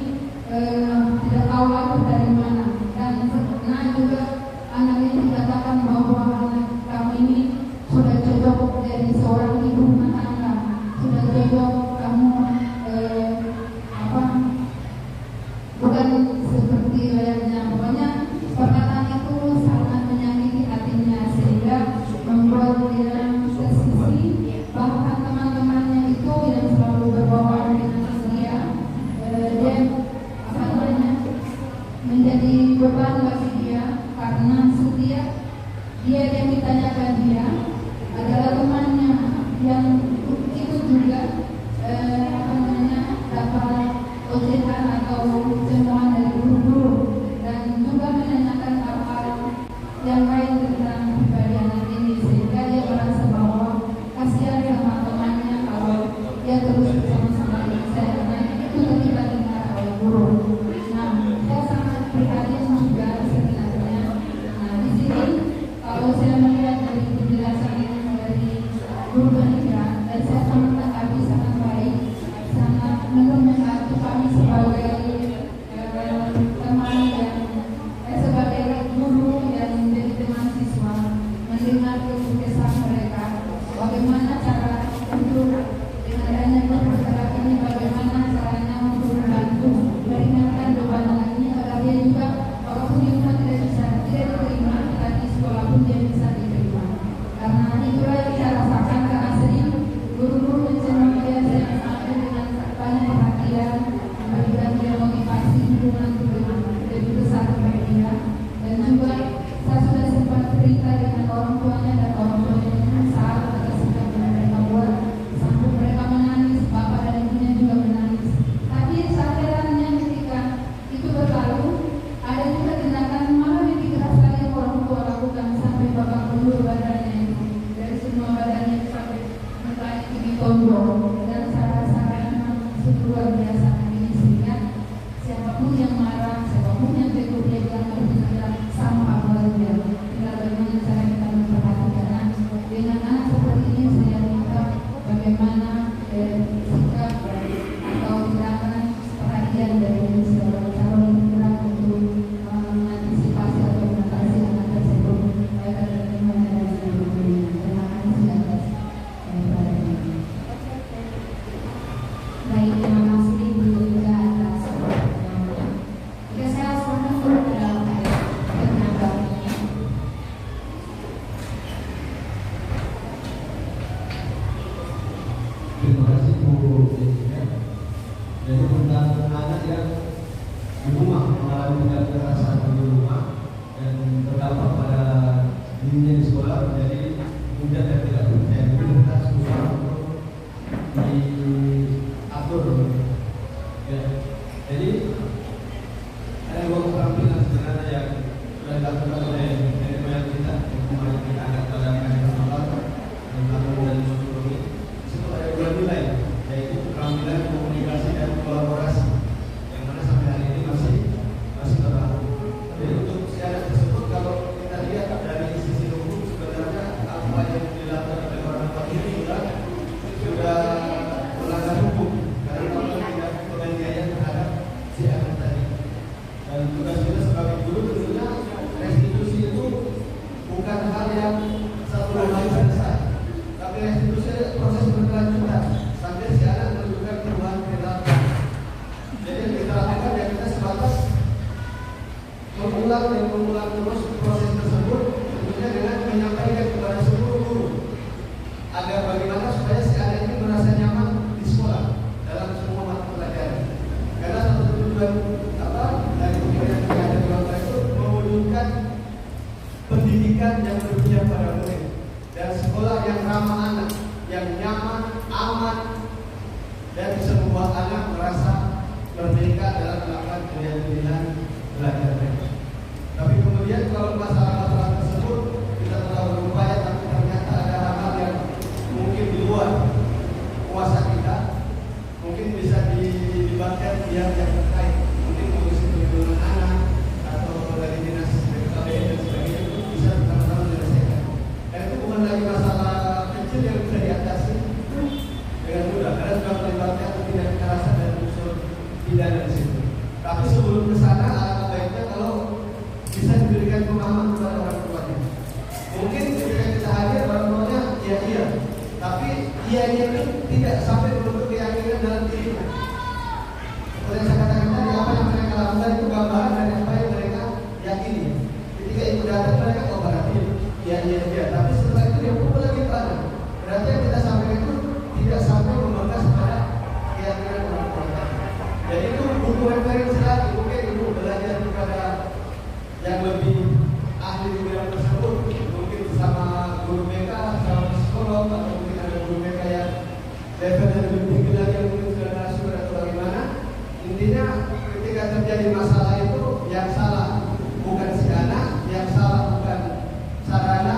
tidak tahu aku dari mana. Dan pernah juga anak ini dikatakan bahwa anak kamu ini sudah cocok dari seorang ibu rumah tangga, sudah cocok kamu bukan seperti layaknya. Pokoknya perkataan itu sangat menyakiti hatinya sehingga membuat dia tersisi. Bahkan teman-temannya itu yang selalu berbawaan dengan dia, menjadi beban bagi dia, karena setiap dia yang ditanyakan dia adalah temannya yang ikut juga dapat ocehan atau cemohan dari guru-guru, dan juga menanyakan hal-hal yang lain tentang pribadi anak ini, sehingga dia merasa bahwa kasihan sama temannya kalau dia terus bersama-sama dengan saya, karena itu tidak dengar oleh guru. Nah, saya sangat prihatin juga sebenarnya. Nah, di sini kalau saya melihat dari penjelasan dari guru Monika, dan saya sangat tanggapi sangat baik, sangat membantu kami sebagai teman dan sebagai guru yang menjadi teman siswa, mendengar keluh kesah mereka, bagaimana cara untuk dengan adanya perpustakaan ini, bagaimana caranya untuk membantu meringankan beban anak ini agar dia juga walaupun di rumah tidak diterima, tapi sekolah pun dia bisa diterima. Karena itulah yang saya rasakan, karena sering guru-guru mencermati dia, saya mengambil dengan banyak perhatian, memberikan dia motivasi, dukungan lebih besar kepada dia. Dan juga saya sudah sempat cerita dengan orang tuanya, dan orang tuanya menyesal atas sikap yang mereka buat, sampai mereka menangis, bapak dan ibunya juga menangis. Tapi saat herannya ketika itu berlalu, ada juga tindakan malah lebih keras lagi yang orang tua lakukan, sampai bapak peluru badannya itu, dari semua badannya sampai mukanya itu ditonjol. Dan saya rasakan memang luar biasa ini, sehingga siapapun yang marah punya itu dia bilang itu adalah sampah luar biasa. Tinggal bagaimana cara kita memperhatikan dengan anak seperti ini. Saya minta bagaimana sikap atau tindakan perhatian dari calon lingkungan untuk mengantisipasi atau mengatasi anak tersebut baik ada lingkungan dan sebagainya. Terima kasih atas perhatiannya. Baik, terima kasih Bu juga atas jika saya sekarang kepada penambahnya. Terima kasih Bu Jessica. Jadi tentang anak yang di rumah mengalami tindak kekerasan di rumah dan terdampak pada dirinya di sekolah menjadi mudah dan tidak percaya diri, kita susah untuk diatur. Ya. Jadi ada dua keterampilan sebenarnya yang sudah dilakukan oleh nenek moyang kita yang kemarin kita angkat pada kajian awal tentang dan psikologi. Itu ada dua nilai, yaitu keterampilan komunikasi dan kolaborasi, yang mana sampai hari ini masih berlaku. Jadi untuk si anak tersebut, kalau kita lihat dari sisi hukum, sebenarnya apa yang dilakukan oleh orang tua ini sudah melanggar hukum karena kalau tidak penganiayaan terhadap si anak tadi. Dan tugas kita sebagai guru tentunya restitusi itu bukan hal yang satu hari selesai, tapi restitusi proses berkelanjutan sampai si anak menunjukkan perubahan perilaku. Jadi yang kita lakukan ya kita sebatas mengulang dan mengulang terus proses tersebut, tentunya dengan menyampaikan kepada seluruh guru agar bagaimana supaya si anak ini merasa nyaman di sekolah dalam semua mata pelajaran. Karena satu tujuan dari pemberian yang ada di bawah itu mewujudkan pendidikan yang berpihak pada murid dan sekolah yang ramah anak, yang nyaman, aman, dan bisa membuat anak merasa merdeka dalam melakukan pilihan-pilihan belajar mereka. Tapi kemudian kalau masalah-masalah tersebut kita telah berupaya, tapi ternyata ada hal-hal yang mungkin di luar kuasa kita, mungkin bisa dilibatkan pihak yang terkait, mungkin Komisi Perlindungan Anak atau dari dinas BKKBN dan sebagainya, itu bisa bersama-sama menyelesaikan. Dan itu bukan lagi masalah kecil yang bisa diatasi dengan mudah, karena sudah melibatkan tindak kekerasan dan unsur pidana di situ. Tapi sebelum ke sana, alangkah baiknya kalau bisa diberikan pemahaman kepada orang tuanya. Mungkin ketika kita hadir orang tuanya iya, tapi iya itu tidak sampai membentuk keyakinan dalam diri. Seperti yang saya katakan tadi, apa yang mereka lakukan itu gambaran dari apa yang mereka yakini. Ketika itu datang mereka berarti iya, tapi setelah itu dia pukul lagi pada. Berarti yang kita sampaikan itu tidak sampai membahas pada keyakinan orang tua. Jadi itu butuh referensi lagi, mungkin ibu belajar kepada yang lebih ahli di bidang tersebut, mungkin bersama guru BK, bersama psikolog, atau mungkin ada guru BK yang levelnya lebih tinggi lagi yang mungkin sudah narasumber atau bagaimana. Intinya ketika terjadi masalah itu yang salah bukan si anak, yang salah bukan sarana,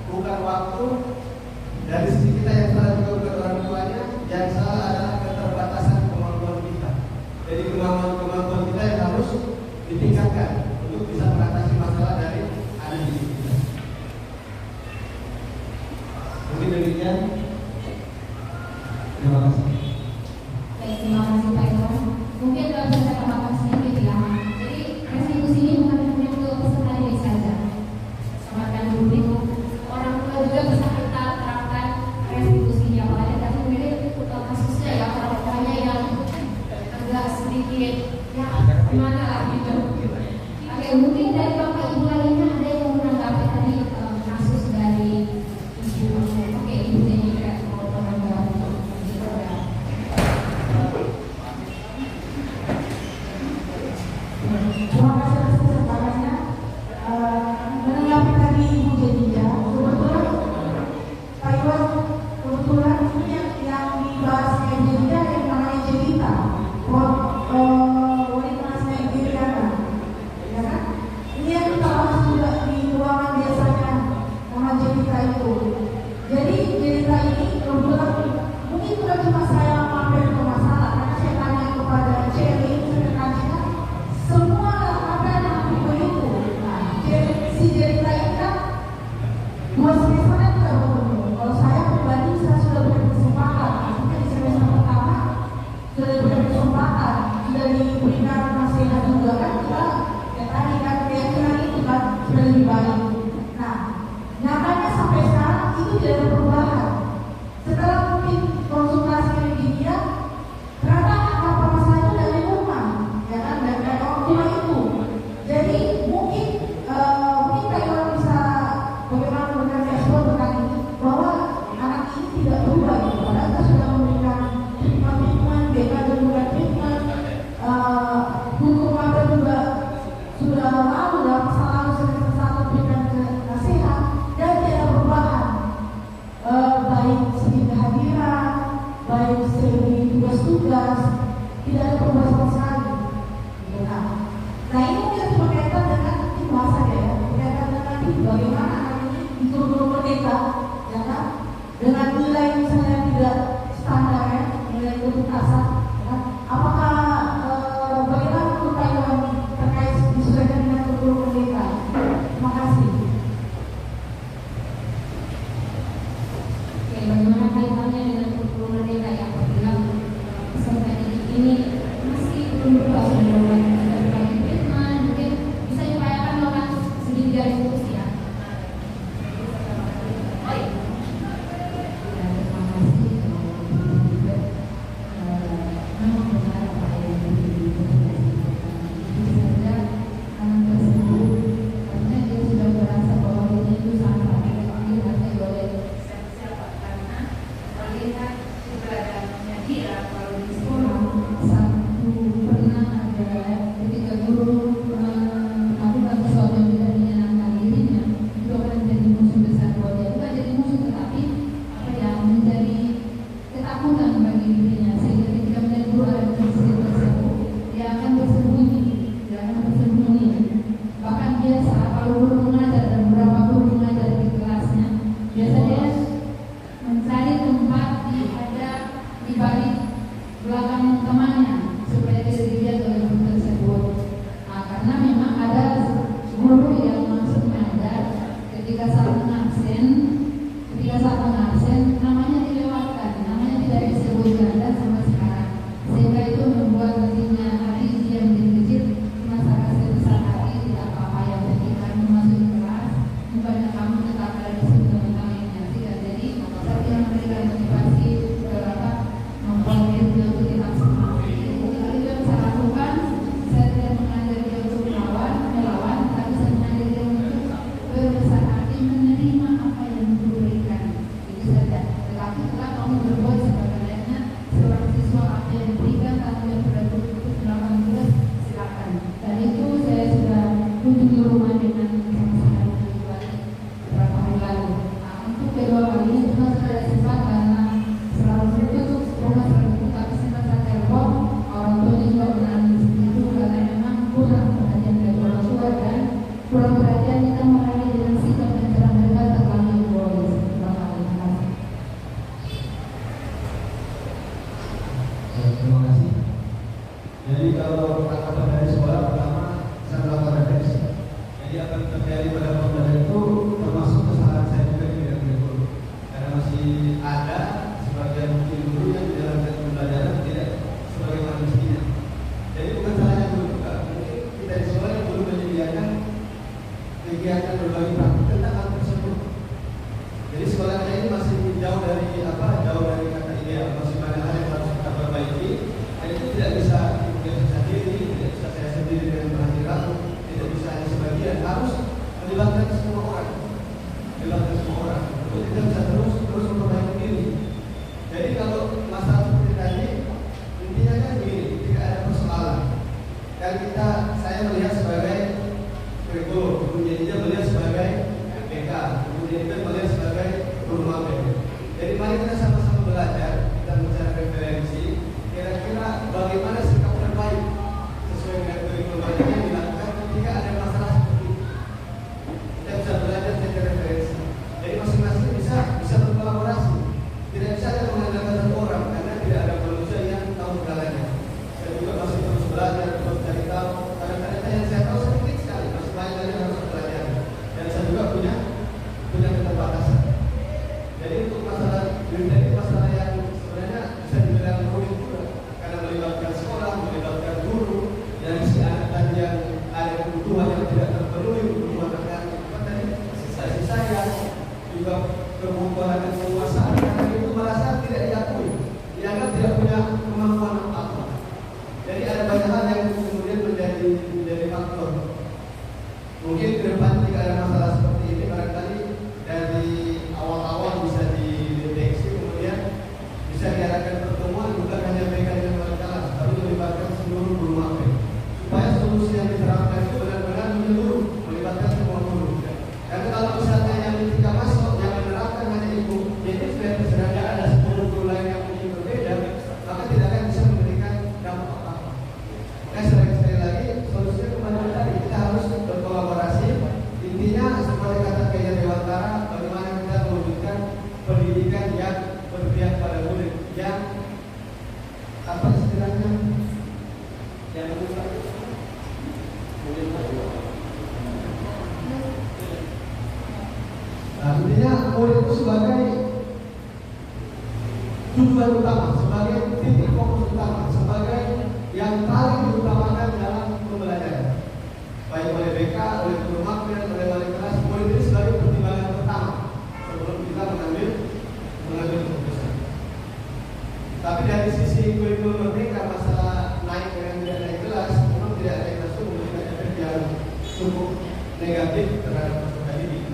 bukan waktu. Dari sisi kita yang salah juga bukan orang tuanya, yang salah adalah keterbatasan kemampuan kita. Jadi kemampuan kita yang harus ditingkatkan untuk bisa mengatasi masalah dari anak didik kita. Mungkin demikian. Terima kasih. Baik, terima kasih Pak Iwan. Mungkin kalau bisa saya tambahkan sedikit ya. Jadi restitusi ini bukan hanya untuk peserta didik saja. Semakin dulu orang tua juga bisa kita terapkan restitusinya. Apalagi tadi mungkin kasusnya ya orang tuanya yang agak sedikit ya gimana lah gitu. Oke, mungkin dari Bapak Ibu lainnya ada yang menanggapi tadi kasus dari Ibu. Oke, Ibu Jessica mau menanggapi gitu ya. Terima kasih atas kesempatannya. Menanggapi tadi Ibu Jessica, kebetulan Pak Iwan, kebetulan ini yang dibahas Ibu Jessica yang namanya Jelita, wanita Nigeriana, ya kan? Ini yang kita bahas juga di ruangan biasanya nama Jelita itu. Jadi Jelita ini kebetulan mungkin bukan cuma saya mampir ke masalah, karena saya tanya kepada Cherry, saya tanya semua apa itu. Jadi mungkin Pak Iwan bisa bagaimana dengan respon tentang ini, bahwa anak ini tidak berubah gitu. Padahal kita sudah memberikan treatment, BK dan juga treatment, hukum ada juga sudah lalu dalam masa lalu semester 1 berikan ke nasihat dan tidak perubahan, baik segi kehadiran, baik segi tugas-tugas, tidak ada perubahan sama sekali. Nah ini mungkin berkaitan dengan bahasa ya, berkaitan dengan bagaimana anak ini dituntut merdeka, ya kan? Dengan nilai misalnya tidak standar ya, nilai untuk kasar, ya kan? Apakah bagaimana menurut Pak Iwan terkait disesuaikan dengan tuntut merdeka? Terima kasih. Oke, bagaimana kaitannya dengan tuntut merdeka yang apabila peserta didik ini masih belum berubah mungkin bisa diupayakan melakukan sedikit dari diskusi ya. Jadi ada banyak hal yang kemudian menjadi itu sebagai tujuan utama, sebagai titik fokus utama, sebagai yang paling diutamakan dalam pembelajaran, baik oleh BK, oleh guru magang, oleh wali kelas. Murid ini sebagai pertimbangan pertama sebelum kita mengambil keputusan. Tapi dari sisi kurikulum merdeka, masalah naik dengan tidak naik kelas memang tidak ada yang langsung memberikan efek yang cukup negatif terhadap peserta didik.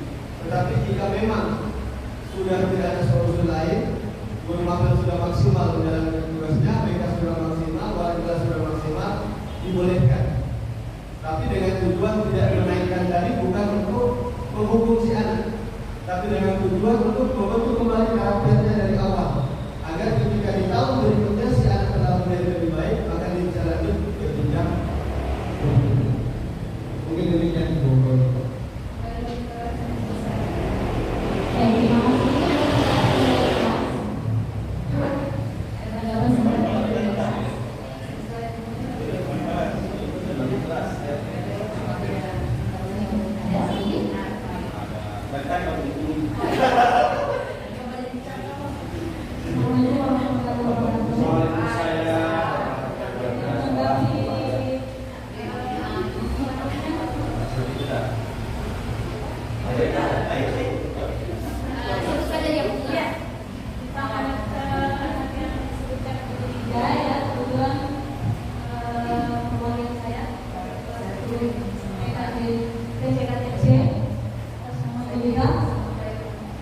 Tetapi jika memang sudah tidak ada solusi lain, guru magang sudah maksimal menjalankan tugasnya, BK sudah maksimal, wali kelas sudah maksimal, dibolehkan. Tapi dengan tujuan tidak menaikkan dari bukan untuk menghukum si anak, tapi dengan tujuan untuk membentuk kembali karakternya dari awal, agar ketika di tahun berikutnya si anak telah menjadi lebih baik, maka dia bisa lanjut ke jenjang. Mungkin demikian Bu. Terima kasih.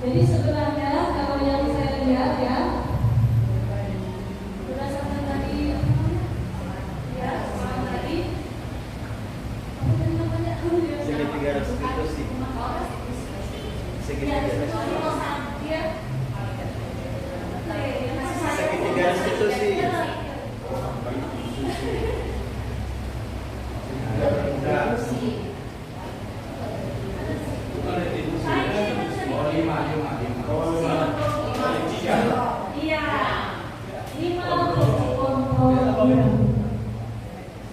Jadi sebenarnya kalau yang saya lihat ya, berdasarkan tadi ya soal tadi segitiga restitusi. Segitiga restitusi.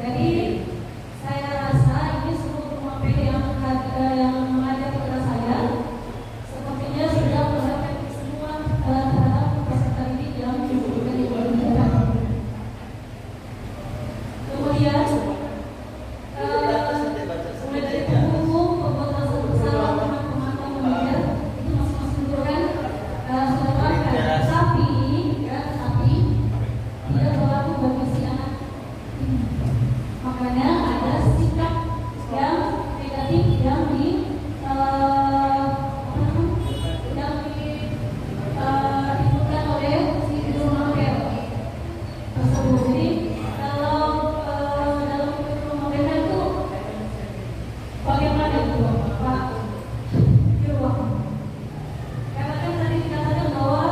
Jadi saya rasa ini seluruh rumah PD yang mengajar kepada saya sepertinya sudah melakukan semua terhadap peserta didik yang diberikan di pelajaran. Kemudian mulai dari hukum, pembuat rasa bersalah, pemantauan mengajar itu masing-masing guru kan sudah melakukan, tapi tidak berlaku bagi si anak. Makanya ada sikap yang negatif yang dilakukan oleh si guru magang tersebut. Jadi kalau dalam guru magang itu bagaimana itu Pak Irwan? Karena kan tadi dikatakan bahwa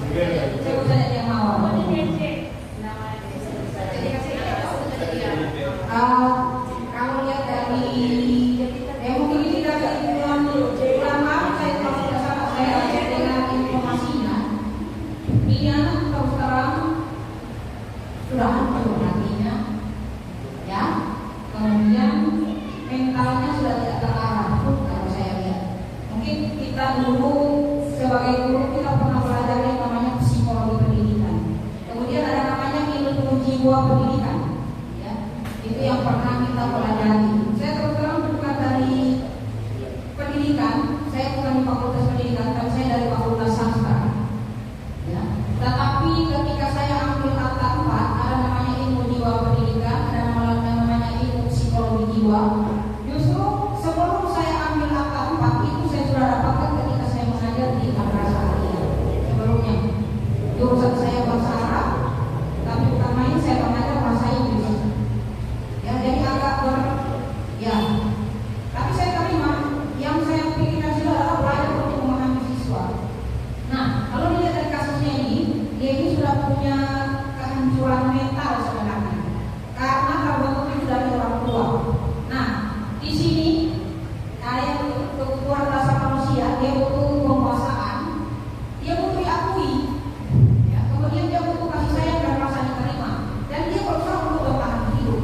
Saya bisa jadi yang mawar. Kalau lihat dari mungkin ini dari ulama, saya kalau tidak salah saya dengar informasinya, ini anak tahu sekarang sudah hancur hatinya, ya, kemudian mentalnya sudah tidak terarah. Kalau saya lihat, mungkin kita dulu sebagai guru kita pernah belajar yang namanya psikologi pendidikan, kemudian ada namanya ilmu jiwa pendidikan. Itu yang pernah kita pelajari. Saya terus terang bukan dari pendidikan, saya bukan di fakultas pendidikan, tapi saya dari fakultas sastra. Ya. Tetapi ketika saya ambil angka 4, ada namanya ilmu jiwa pendidikan, ada namanya ilmu psikologi jiwa. Justru sebelum saya ambil angka 4 itu saya sudah dapatkan ketika saya mengajar di madrasah aliyah. Sebelumnya jurusan saya bahasa Arab, tapi bukan main, saya mengajar bahasa Inggris. Ya, jadi agak ya. Tapi saya terima, yang saya pikirkan juga adalah belajar untuk memahami siswa. Nah, kalau dilihat dari kasusnya ini, dia ini sudah punya kehancuran mental sebenarnya, karena terbentuknya dari orang tua. Nah, di sini ada kebutuhan rasa manusia, dia butuh penguasaan, dia butuh diakui, ya, kemudian dia butuh kasih sayang dan rasa diterima, dan dia berusaha untuk bertahan hidup.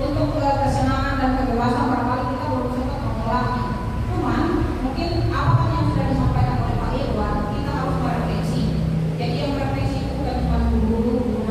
Untuk kesenangan dan kebebasan barangkali kita belum sempat mengolahnya. Cuman mungkin apa yang sudah disampaikan oleh Pak Irwan, kita harus merefleksi. Jadi yang merefleksi itu bukan cuma guru-guru,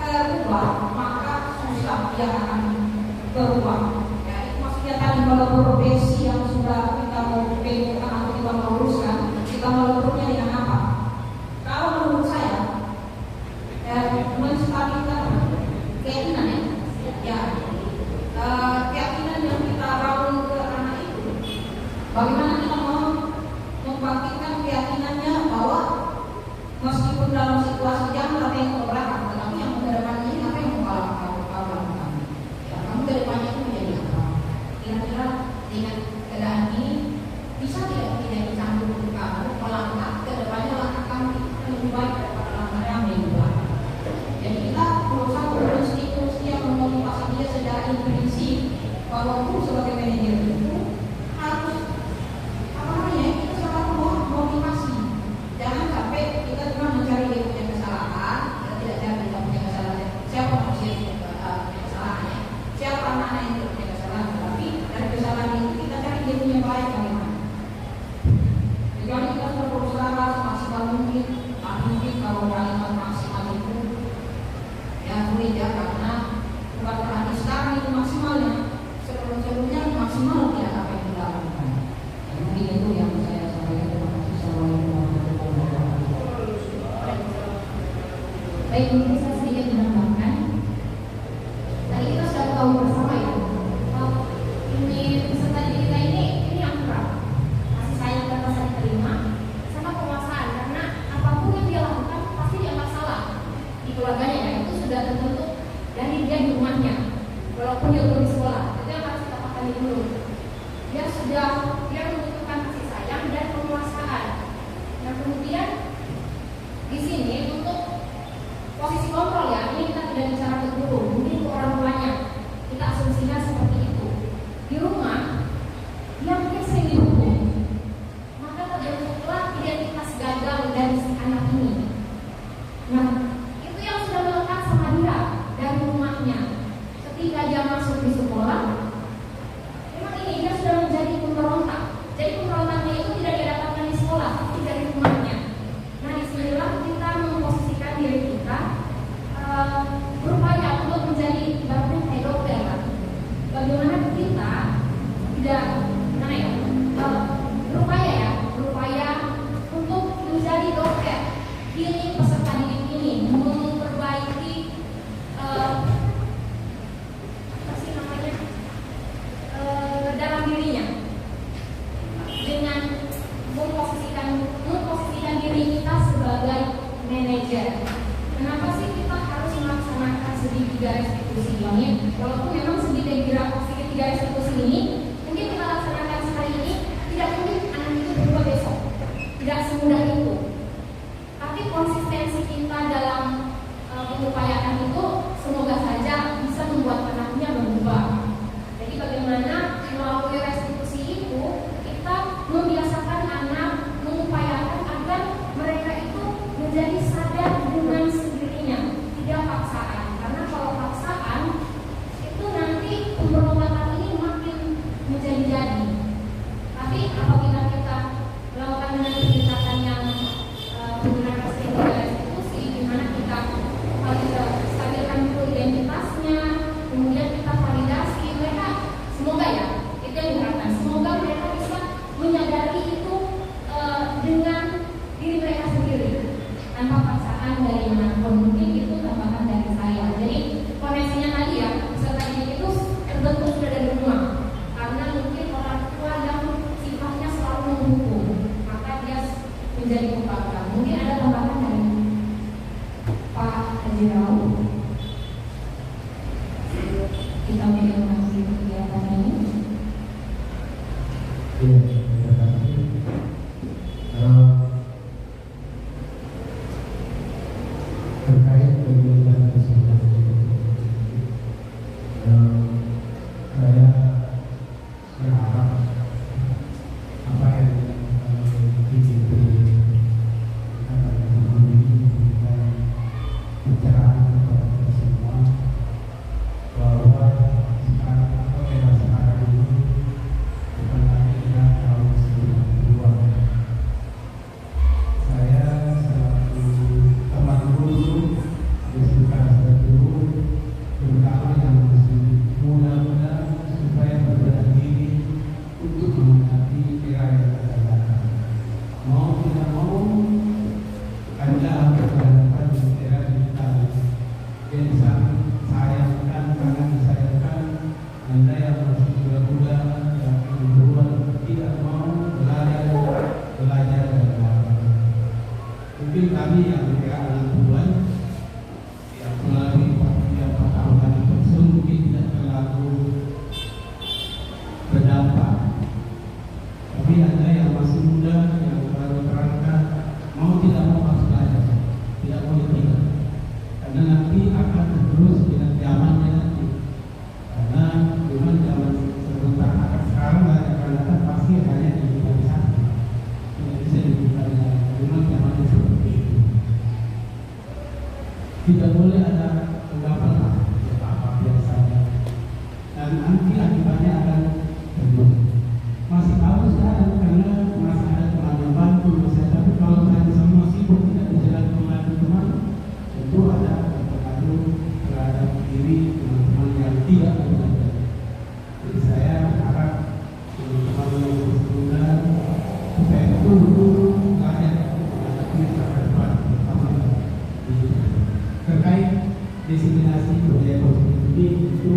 terubah, maka susah dia akan berubah. Ya, itu maksudnya tadi kalau profesi yang sudah kita mau pegang atau kita mau luruskan, kita mau lurusnya dengan apa? Kalau menurut saya, menstabilkan keyakinan ya, keyakinan yang kita bangun ke anak itu, bagaimana kita mau membangkitkan keyakinannya bahwa meskipun dalam situasi jangan ada yang ke belakang, tetapi yang ke depannya ini apa yang mau kamu lakukan? Ya, kamu ke depannya itu menjadi apa? Kira-kira dengan keadaan ini bisa tidak dicampur kamu melangkah ke depannya, langkah kamu lebih baik daripada langkah yang lebih baik. Jadi kita berusaha berinstitusi yang memotivasi dia secara intuisi bahwa aku sebagai manajer itu harus apa namanya, kita selalu motivasi. Jangan sampai kita cuma mencari dia punya kesalahan, kita tidak cari dia punya kesalahan. Siapa manusia yang punya kesalahannya? Siapa anak yang tidak punya kesalahan? Tapi dari kesalahan itu kita cari dia punya baik bagaimana? Jadi kita sudah berusaha semaksimal mungkin, mungkin kalau kalimat maksimal itu ya boleh ya, karena bukan berarti sekarang itu maksimalnya, sebelumnya maksimal tidak apa yang kita lakukan. Mungkin itu yang saya sampaikan. Terima kasih. Assalamualaikum warahmatullahi wabarakatuh. Baik, mungkin saya sedikit menambahkan. Tadi kita sudah tahu bersama ya, ini peserta didik kita ini akrab, kasih sayang dan rasa diterima, sama penguasaan, karena apapun yang dia lakukan pasti dianggap salah di keluarganya ya, itu sudah terbentuk dari dia di rumahnya, walaupun dia belum di sekolah. Itu yang harus kita pahami dulu. Dia membutuhkan kasih sayang dan penguasaan. Nah kemudian di sini untuk posisi kontrol ya, ini kita tidak bicara ke guru, mungkin ke orang tuanya. Kita asumsinya seperti itu. Di rumah, yang dia sering dihukum, maka terbentuklah identitas gagal dari si anak ini. Nah, itu yang sudah melekat sama dia dari rumahnya. Ketika dia masuk di sekolah, memang ini dia sudah menjadi pemberontak. Jadi pemberontaknya itu tidak didapatkan di sekolah, tapi dari rumahnya. Nah, disinilah kita memposisikan diri kita berupaya untuk menjadi ibaratnya kayak dokter lah. Bagaimana kita tidak berupaya untuk menjadi dokter, healing peserta didik ini, memperbaiki dalam dirinya dengan memposisikan diri kita sebagai manajer. Kenapa sih kita harus melaksanakan segitiga restitusi ini? Walaupun memang segitiga restitusi ini mungkin kita laksanakan hari ini, tidak mungkin anak itu berubah besok. Tidak semudah itu. Tapi konsistensi kita dalam mengupayakan itu semoga saja bisa membuat anaknya berubah. Jadi bagaimana melalui restitusi itu kita membiasakan anak mengupayakan agar mereka itu menjadi sadar dengan sendirinya, tidak paksaan. Karena kalau paksaan itu nanti pemberontakan ini makin menjadi-jadi. Tapi apabila kita melakukan dengan pendekatan yang menggunakan restitusi, di mana kita stabilkan dulu identitas disayangkan, sangat disayangkan Anda yang masih muda-muda yang ingin keluar tidak mau belajar dan mungkin kami yang bergerak anak Tuhan yang melalui yang pertama tersebut mungkin tidak terlalu berdampak. Tapi Anda yang masih muda yang baru terangkat mau tidak mau harus belajar, tidak boleh tinggal, karena nanti akan terus dengan zamannya nanti. Karena memang zaman sebentar akan sekarang akan pasti hanya digitalisasi, tidak bisa digitalisasi. Memang zamannya seperti itu. Tidak boleh ada anggapan apa biasanya, dan nanti akibatnya akan terjadi. Masih bagus sekarang karena masih ada teman yang bantu, masih ada. Tapi kalau saya semua sibuk tidak berjalan membantu teman, tentu ada pengaruh terhadap diri teman-teman yang tidak belajar. Jadi saya harap teman-teman yang bersekolah supaya betul-betul belajar menghadapi masa depan, terutama terkait diskriminasi budaya positif ini itu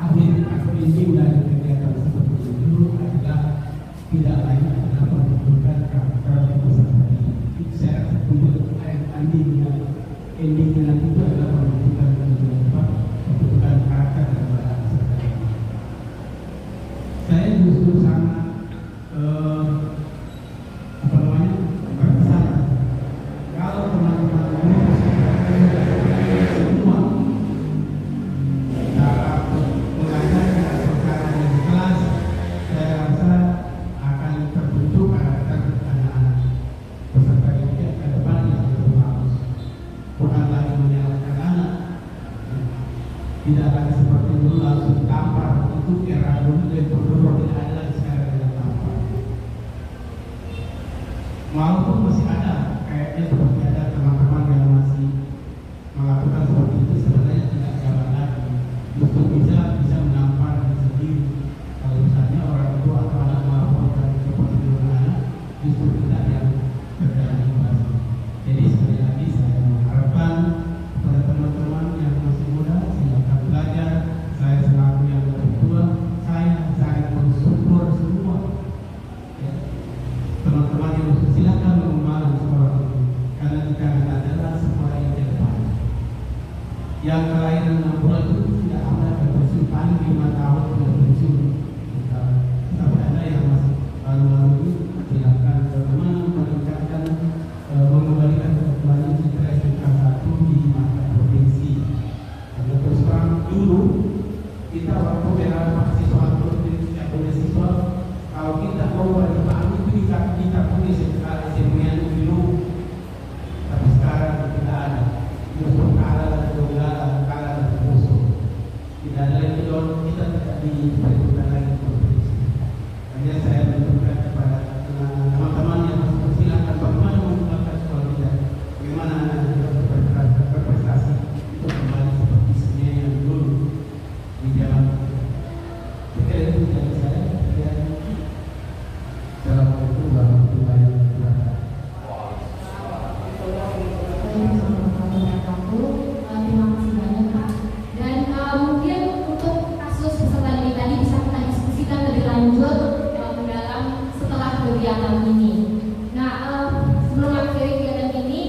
akhir inti dari kegiatan seperti itu adalah tidak lain adalah menentukan karakter peserta ini. Saya endingnya nanti itu adalah menentukan karakter daripada peserta ini. Saya justru sangat berkesan kalau teman-teman semua dalam mengajarkan perkara di kelas, saya rasa akan terbentuk karakter anak-anak peserta didik ke depan yang lebih bagus. Bukan lagi menyalahkan anak, tidak lagi seperti dulu langsung tampar. Itu era dulu dan dulu tidak ada lagi sekarang yang tampar. Walaupun masih ada, kayaknya seperti ada teman-teman yang masih melakukan seperti itu, sebenarnya tidak jalan lagi. Justru bisa menampar diri sendiri. Kalau misalnya orang tua atau anak melakukan seperti itu anak, justru tidak yang terjadi. Jadi sekali lagi saya mengharapkan kepada teman-teman yang masih muda silakan belajar. Saya selaku yang lebih tua, saya sangat bersyukur semua. Ya. Teman-teman yang silakan mengembangkan sekolah itu, karena di kanan adalah sekolah yang terdepan. Yang kelahiran 6 bulan itu tidak ada berpensiun, paling 5 tahun berpensiun. Tapi ada yang masih baru-baru ini, silakan teman-teman meningkatkan, mengembalikan kembali citra SMK 1 di mata provinsi. Karena terus terang dulu kita waktu era mahasiswa provinsi beasiswa, kalau kita mau berdepan itu kita punya sekali SMK dulu, tapi sekarang tidak ada. Justru kalah dan musuh. Tidak ada lagi kita tidak diperlukan lagi provinsi. Hanya saya menunjukkan kepada teman-teman yang masih bersilakan bagaimana menggunakan sekolah kita, bagaimana anak berprestasi untuk kembali seperti sedia yang dulu di jalan. Sekali itu dari saya. Assalamualaikum warahmatullahi wabarakatuh. Terima kasih banyak Pak. Dan mungkin untuk kasus peserta didik tadi bisa kita diskusikan lebih lanjut dalam setelah kegiatan ini. Nah, sebelum akhiri kegiatan ini,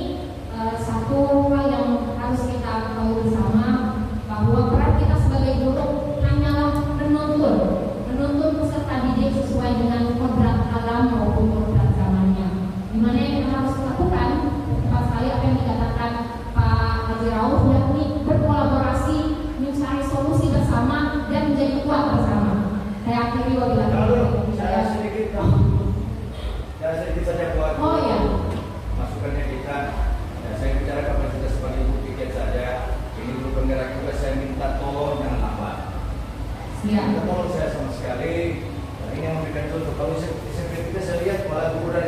satu hal yang harus kita tahu bersama bahwa peran kita sebagai guru hanyalah menuntun peserta didik sesuai dengan kodrat alam maupun kodrat zamannya. Dimana yang kita harus lakukan tepat sekali apa yang dikatakan Pak Haji Rauf, yakni berkolaborasi, mencari solusi bersama dan menjadi kuat bersama. Saya akhiri wabillahi. Saya sedikit saja buat masukannya kita. Ya, saya bicara kapasitas sebagai ibu pikir saja. Ini untuk penggerak juga saya minta tolong jangan lambat. Siap. Tolong saya sama sekali. Ini yang memberikan contoh. Kalau kita saya lihat malah guru dan